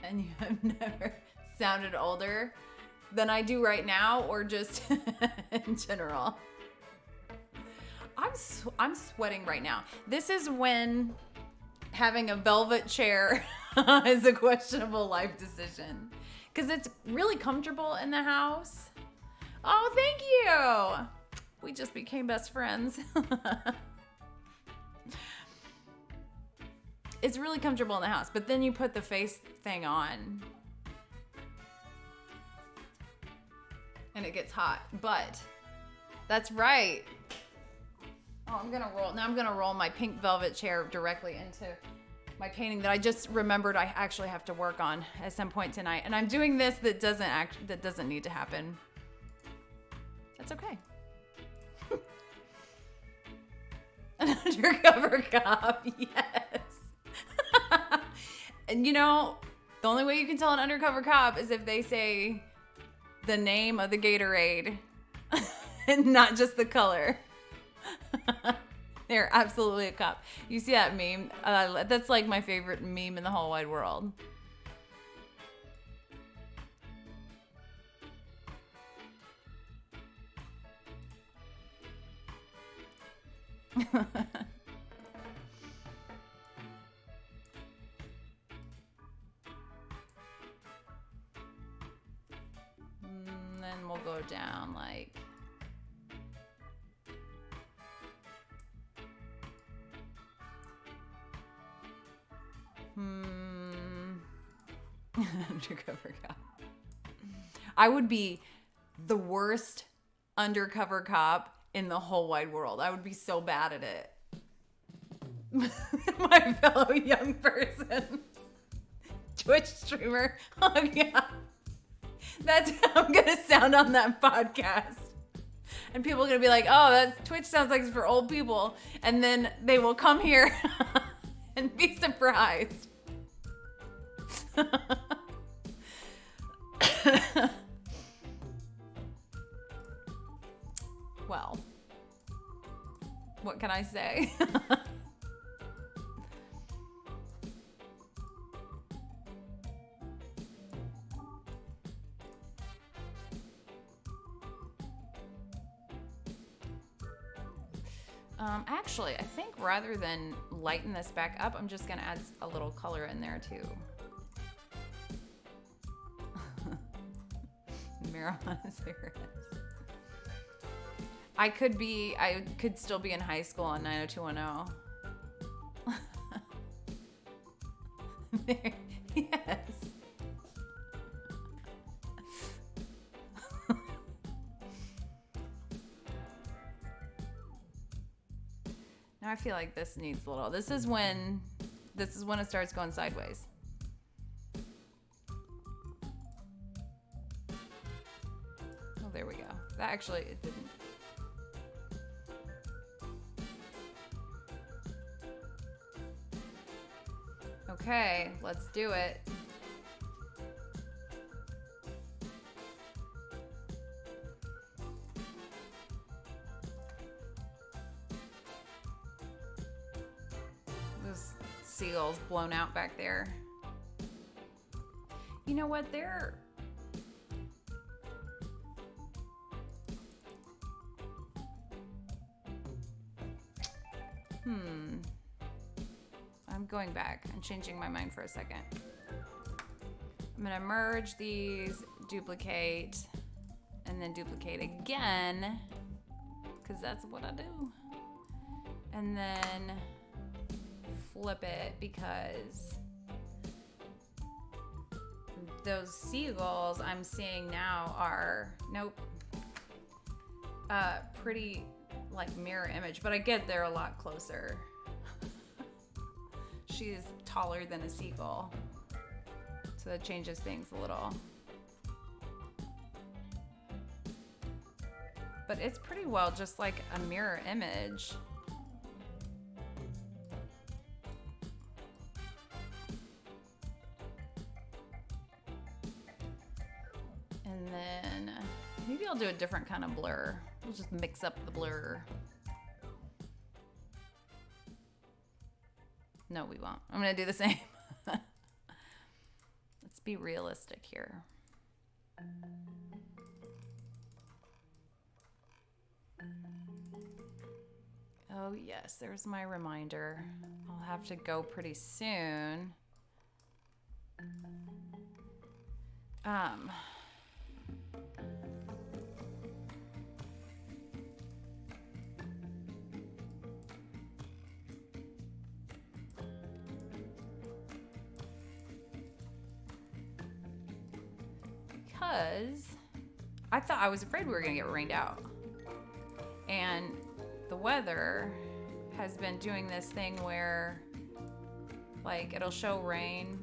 And you have never sounded older than I do right now, or just in general. I'm sweating right now. This is when having a velvet chair is a questionable life decision, because it's really comfortable in the house. Oh, thank you. We just became best friends. It's really comfortable in the house, but then you put the face thing on and it gets hot. But that's right. Oh, I'm gonna roll my pink velvet chair directly into my painting that I just remembered I actually have to work on at some point tonight. And I'm doing this that doesn't need to happen. That's okay. An undercover cop, yes. And you know, the only way you can tell an undercover cop is if they say the name of the Gatorade and not just the color. They're absolutely a cop. You see that meme? That's like my favorite meme in the whole wide world. Then we'll go down like undercover cop. I would be the worst undercover cop in the whole wide world. I would be so bad at it. My fellow young person. Twitch streamer. Oh yeah. That's how I'm going to sound on that podcast. And people are going to be like, oh, that Twitch sounds like it's for old people. And then they will come here and be surprised. Well, what can I say? Actually, I think rather than lighten this back up, I'm just going to add a little color in there too. Marijuana cigarettes. I could still be in high school on 90210. Yes. Now I feel like this needs a little. This is when it starts going sideways. Oh, there we go. That actually, it didn't. Okay, let's do it. seagulls blown out back there. You know what? I'm going back. I'm changing my mind for a second. I'm gonna merge these, duplicate, and then duplicate again, because that's what I do. And then flip it, because those seagulls I'm seeing now are, nope, pretty like mirror image, but I get they're a lot closer. She's taller than a seagull, so that changes things a little. But it's pretty well just like a mirror image. And then maybe I'll do a different kind of blur. We'll just mix up the blur. No, we won't. I'm gonna do the same. Let's be realistic here. Oh yes, there's my reminder. I'll have to go pretty soon. Because I was afraid we were gonna get rained out. And the weather has been doing this thing where like it'll show rain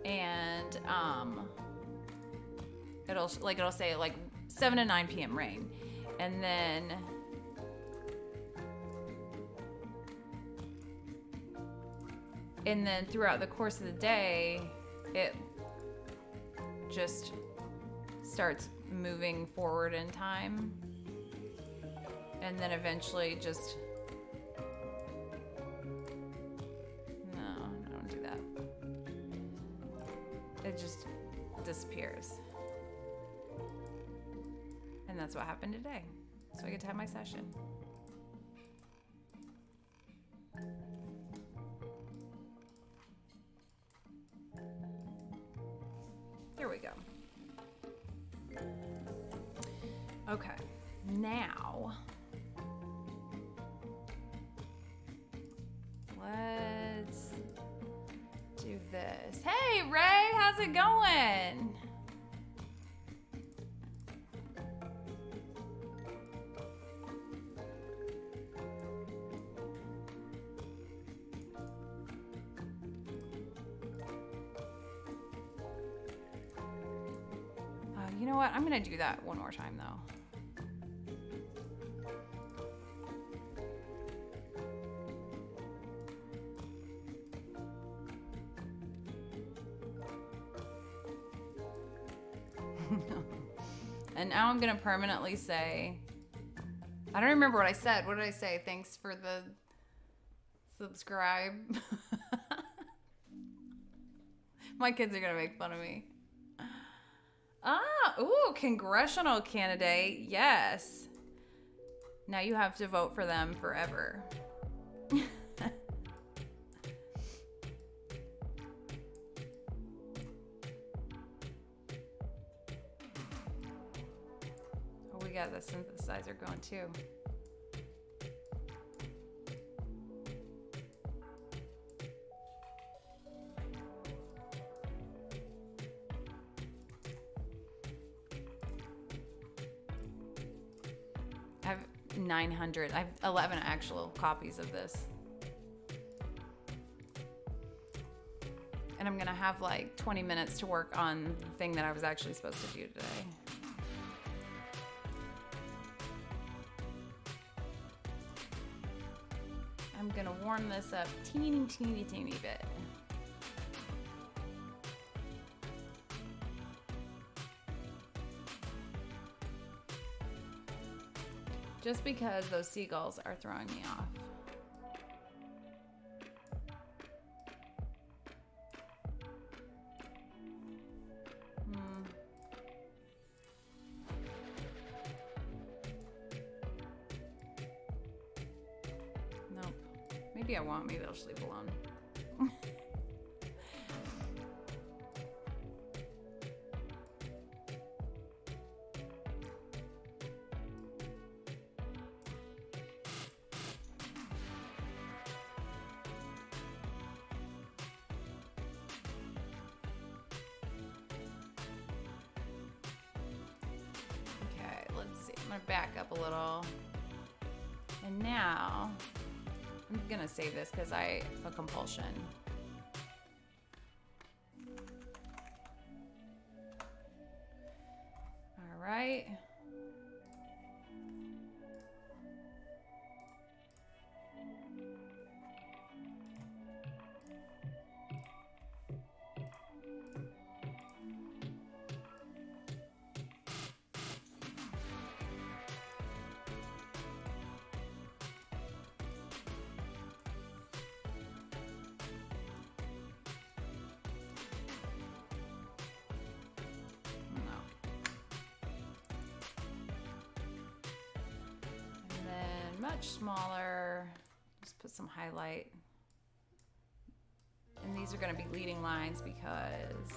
and it'll say like 7 to 9 p.m. rain, and then throughout the course of the day it just starts moving forward in time, and then eventually just don't do that. It just disappears. And that's what happened today. So I get to have my session. There we go. Okay, now let's do this. Hey, Ray, how's it going? You know what? I'm gonna do that one more time though. And now I'm gonna permanently say, I don't remember what I said. What did I say? Thanks for the subscribe. My kids are gonna make fun of me. Ooh, congressional candidate. Yes. Now you have to vote for them forever. Oh, we got the synthesizer going too. I have 900. I have 11 actual copies of this. And I'm gonna have like 20 minutes to work on the thing that I was actually supposed to do today. I'm gonna warm this up teeny bit. Just because those seagulls are throwing me off. Maybe I won't. Maybe I'll just leave it alone. Okay, let's see. I'm gonna back up a little. And now, I'm gonna save this because I have a compulsion. All right. Much smaller, just put some highlight. And these are going to be leading lines because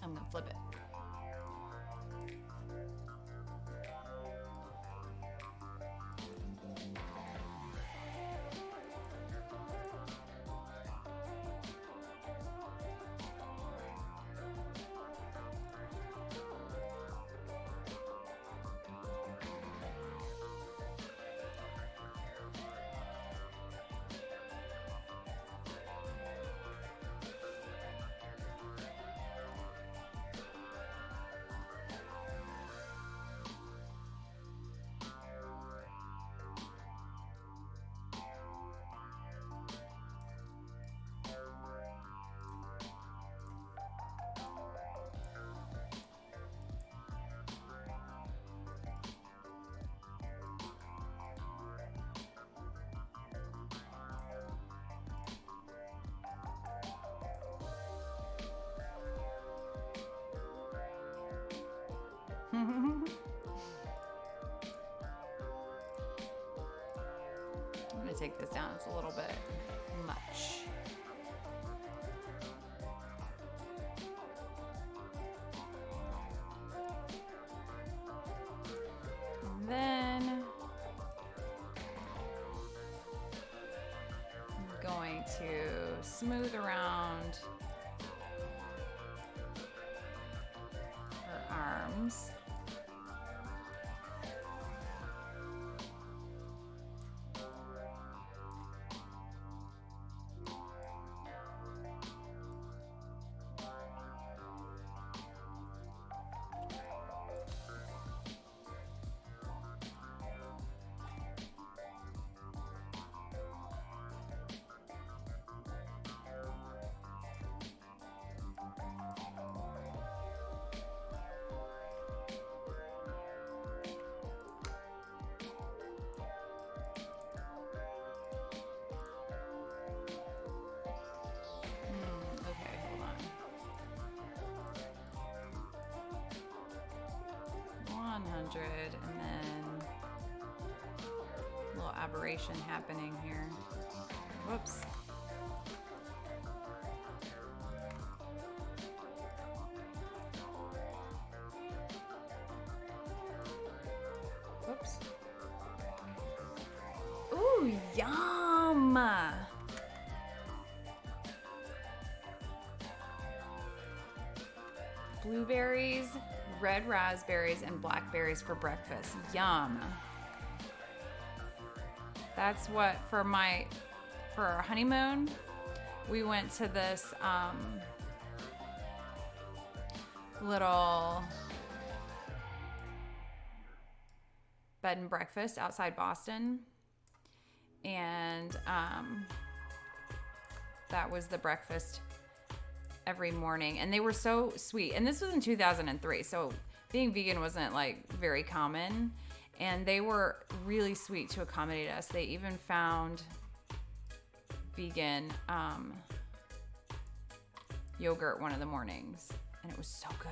I'm going to flip it. I'm going to take this down. It's a little bit much. And then I'm going to smooth around her arms. Okay, hold on. 100, and then a little aberration happening here. Whoops. Whoops. Ooh, yum! Blueberries, red raspberries, and blackberries for breakfast. Yum. That's what, for our honeymoon, we went to this little bed and breakfast outside Boston. And that was the breakfast every morning, and they were so sweet. And this was in 2003, so being vegan wasn't like very common, and they were really sweet to accommodate us. They even found vegan yogurt one of the mornings, and it was so good.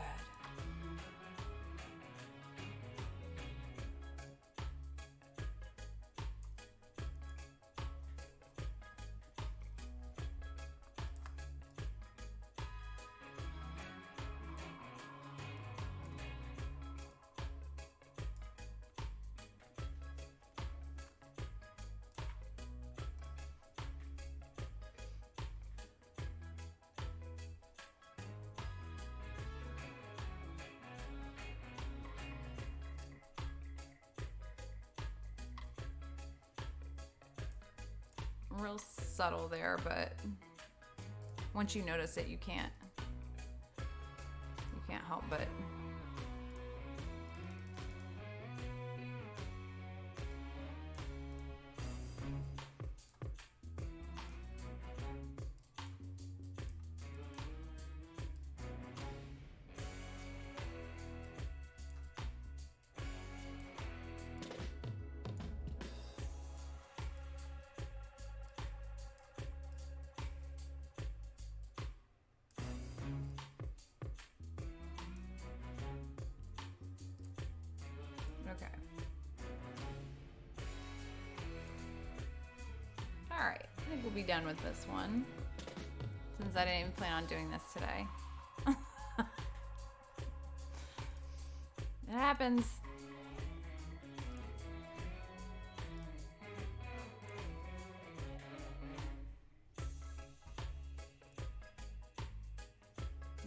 real subtle there, but once you notice it, you can't help but. Okay. All right, I think we'll be done with this one since I didn't even plan on doing this today. It happens.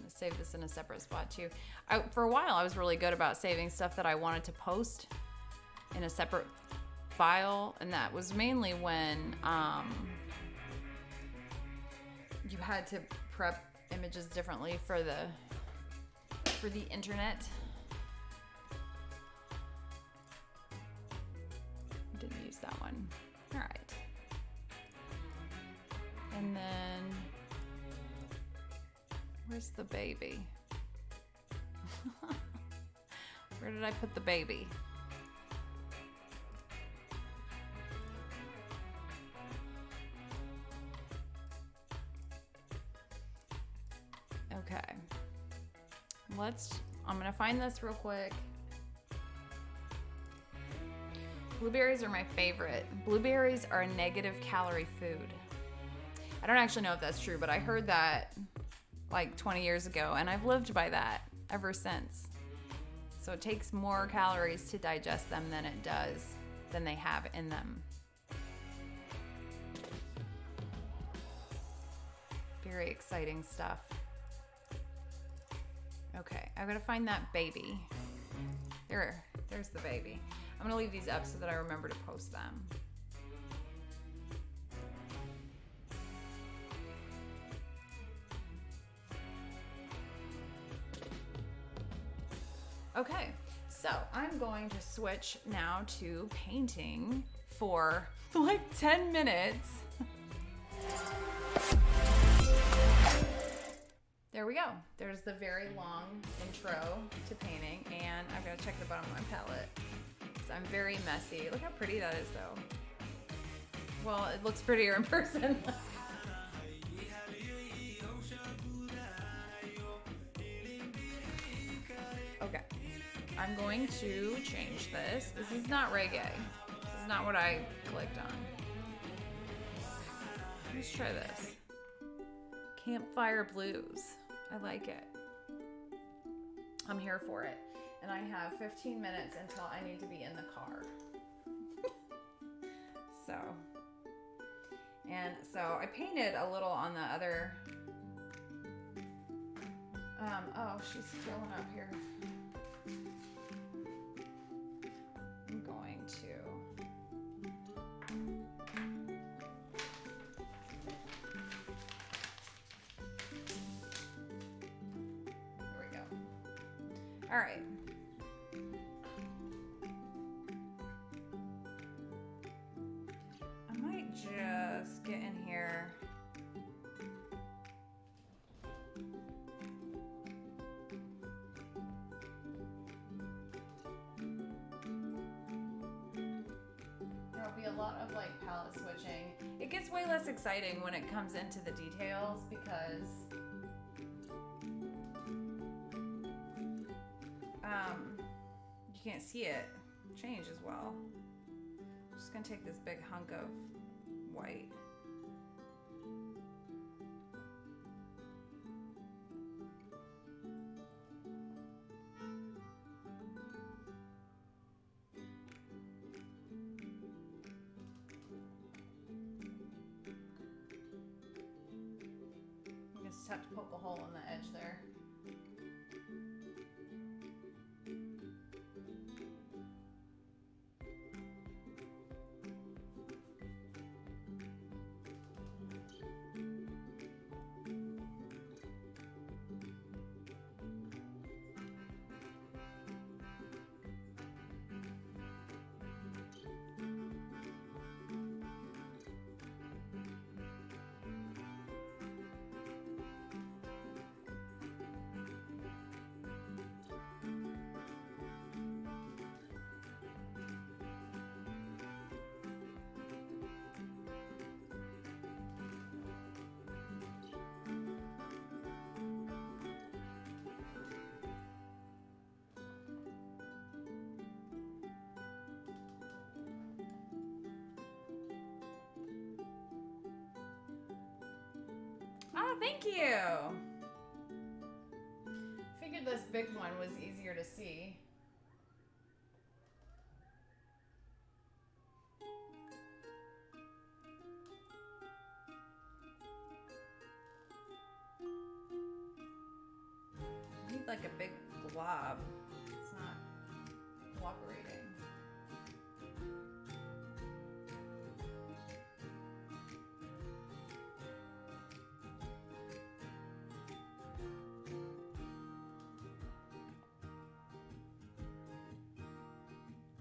Save this in a separate spot too. For a while I was really good about saving stuff that I wanted to post in a separate file, and that was mainly when you had to prep images differently for the internet. Didn't use that one. All right. And then where's the baby? Where did I put the baby? Okay. I'm gonna find this real quick. Blueberries are my favorite. Blueberries are a negative calorie food. I don't actually know if that's true, but I heard that like 20 years ago, and I've lived by that ever since. So it takes more calories to digest them than they have in them. Very exciting stuff. Okay, I'm gonna find that baby. There's the baby. I'm gonna leave these up so that I remember to post them. Okay, so I'm going to switch now to painting for like 10 minutes. There we go. There's the very long intro to painting, and I've got to check the bottom of my palette. So I'm very messy. Look how pretty that is though. Well, it looks prettier in person. Okay. I'm going to change this. This is not reggae. This is not what I clicked on. Let's try this. Campfire Blues. I like it. I'm here for it. And I have 15 minutes until I need to be in the car. So I painted a little on the other. Oh, she's filling up here. I'm going to. There we go. All right. I might just get in here. There'll be a lot of like palette switching. It gets way less exciting when it comes into the details because you can't see it change as well. I'm just gonna take this big hunk of white. You just have to poke a hole in the edge there. Oh, thank you. Figured this big one was easier to see. I need like a big glob. It's not cooperating.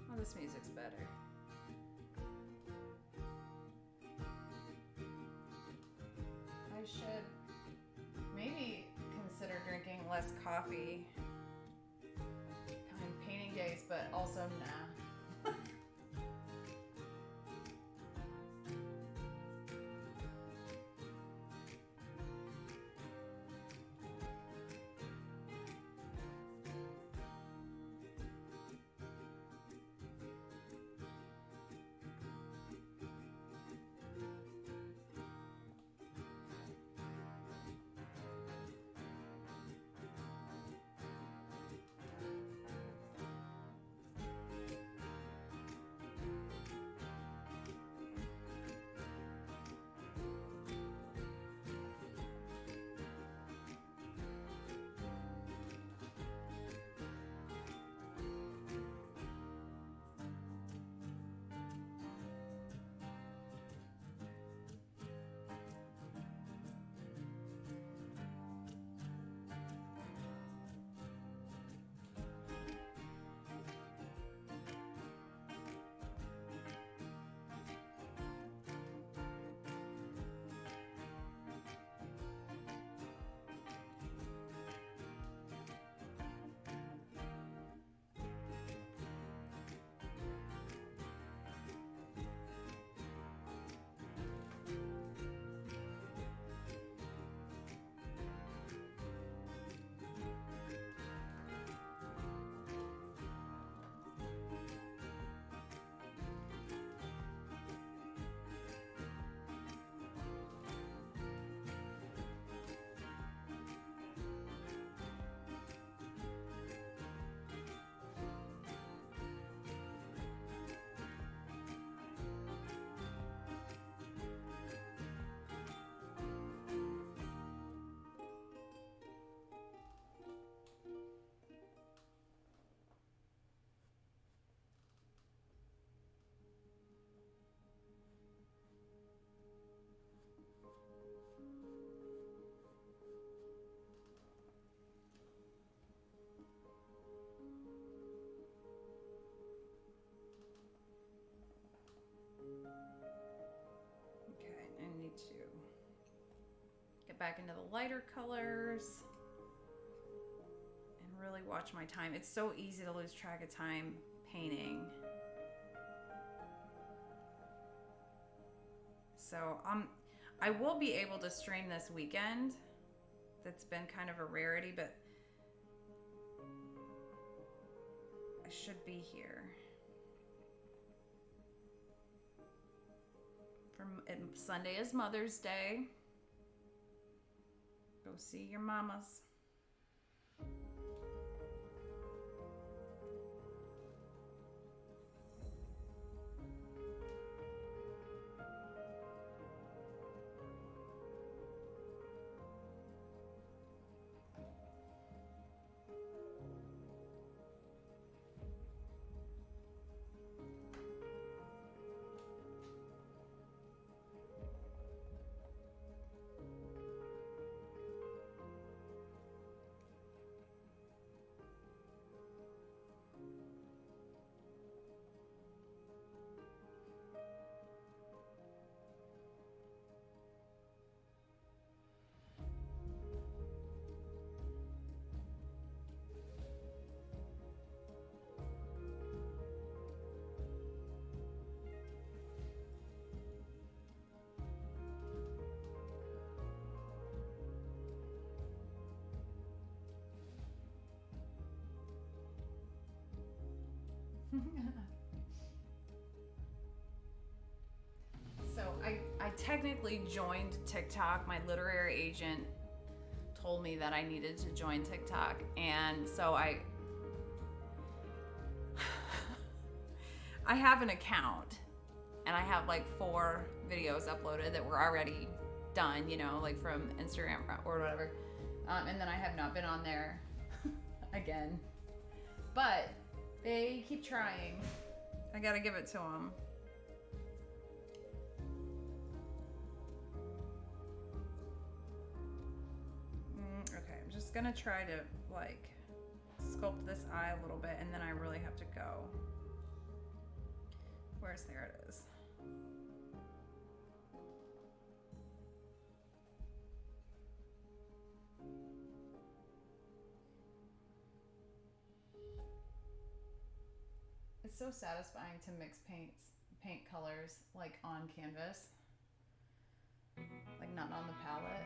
Oh, this music's better. I should maybe consider drinking less coffee on painting days, but also nah. I need to get back into the lighter colors and really watch my time. It's so easy to lose track of time painting. So I will be able to stream this weekend. That's been kind of a rarity, but I should be here. Sunday is Mother's Day. Go see your mamas. I've technically joined TikTok. My literary agent told me that I needed to join TikTok, and so I have an account, and I have like 4 videos uploaded that were already done, you know, like from Instagram or whatever. And then I have not been on there again. But they keep trying. I gotta give it to them. Okay, I'm just gonna try to like sculpt this eye a little bit, and then I really have to go. There it is. It's so satisfying to mix paint colors like on canvas, like not on the palette.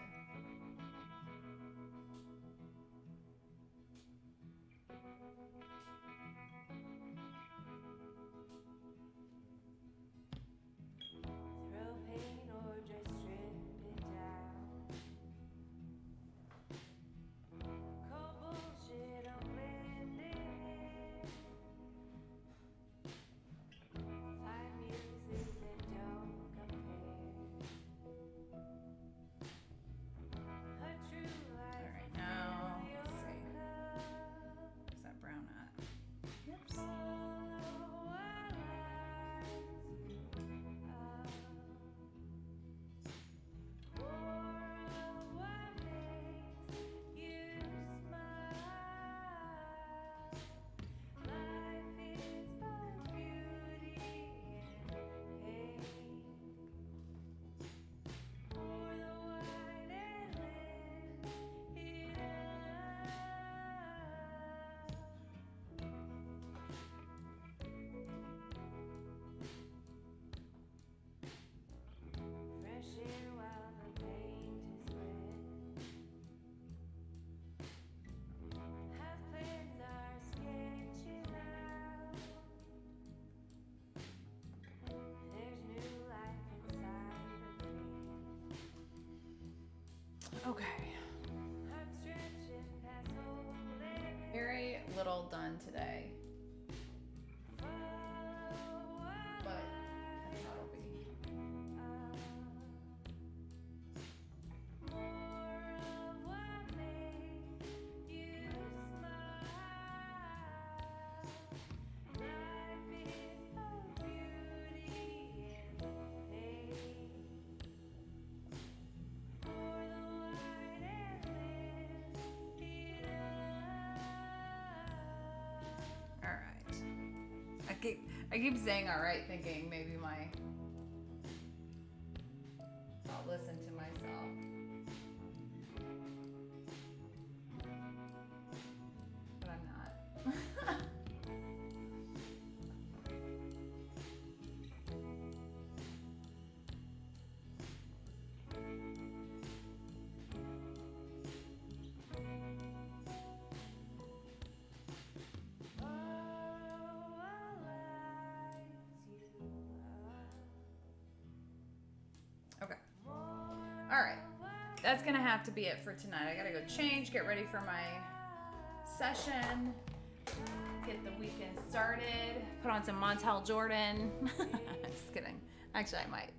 Okay. Very little done today. But that's how it'll be. I keep saying all right, thinking maybe I'll listen to myself. But I'm not. All right, that's gonna have to be it for tonight. I gotta go change, get ready for my session, get the weekend started, put on some Montel Jordan. Just kidding. Actually, I might.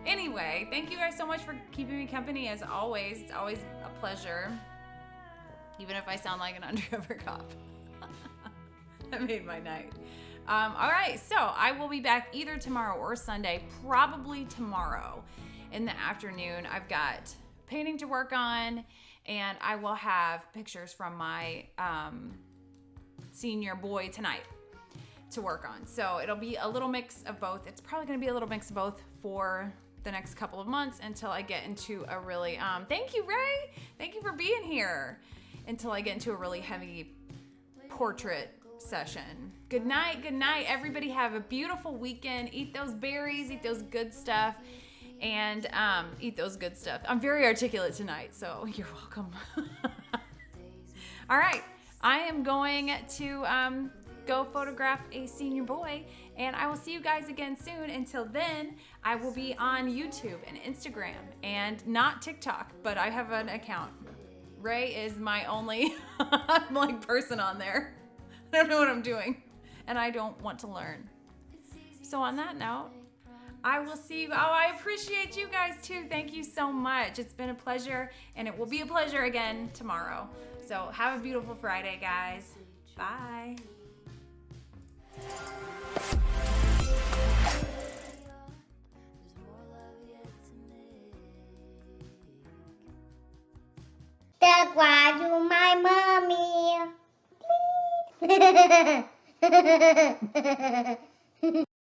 Anyway, thank you guys so much for keeping me company as always. It's always a pleasure, even if I sound like an undercover cop. That made my night. All right, so I will be back either tomorrow or Sunday, probably tomorrow. In the afternoon, I've got painting to work on, and I will have pictures from my senior boy tonight to work on. So it'll be a little mix of both. It's probably going to be a little mix of both for the next couple of months until I get into a really, thank you, Ray. Thank you for being here. Until I get into a really heavy portrait session. Good night. Everybody have a beautiful weekend. Eat those berries, eat those good stuff. And eat those good stuff. I'm very articulate tonight, so you're welcome. All right, I am going to go photograph a senior boy, And I will see you guys again soon. Until then, I will be on YouTube and Instagram and not TikTok, but I have an account. Ray is my only like person on there. I don't know what I'm doing, and I don't want to learn. So on that note, I will see you. Oh, I appreciate you guys too. Thank you so much. It's been a pleasure, and it will be a pleasure again tomorrow. So have a beautiful Friday, guys. Bye. That's why you my mommy.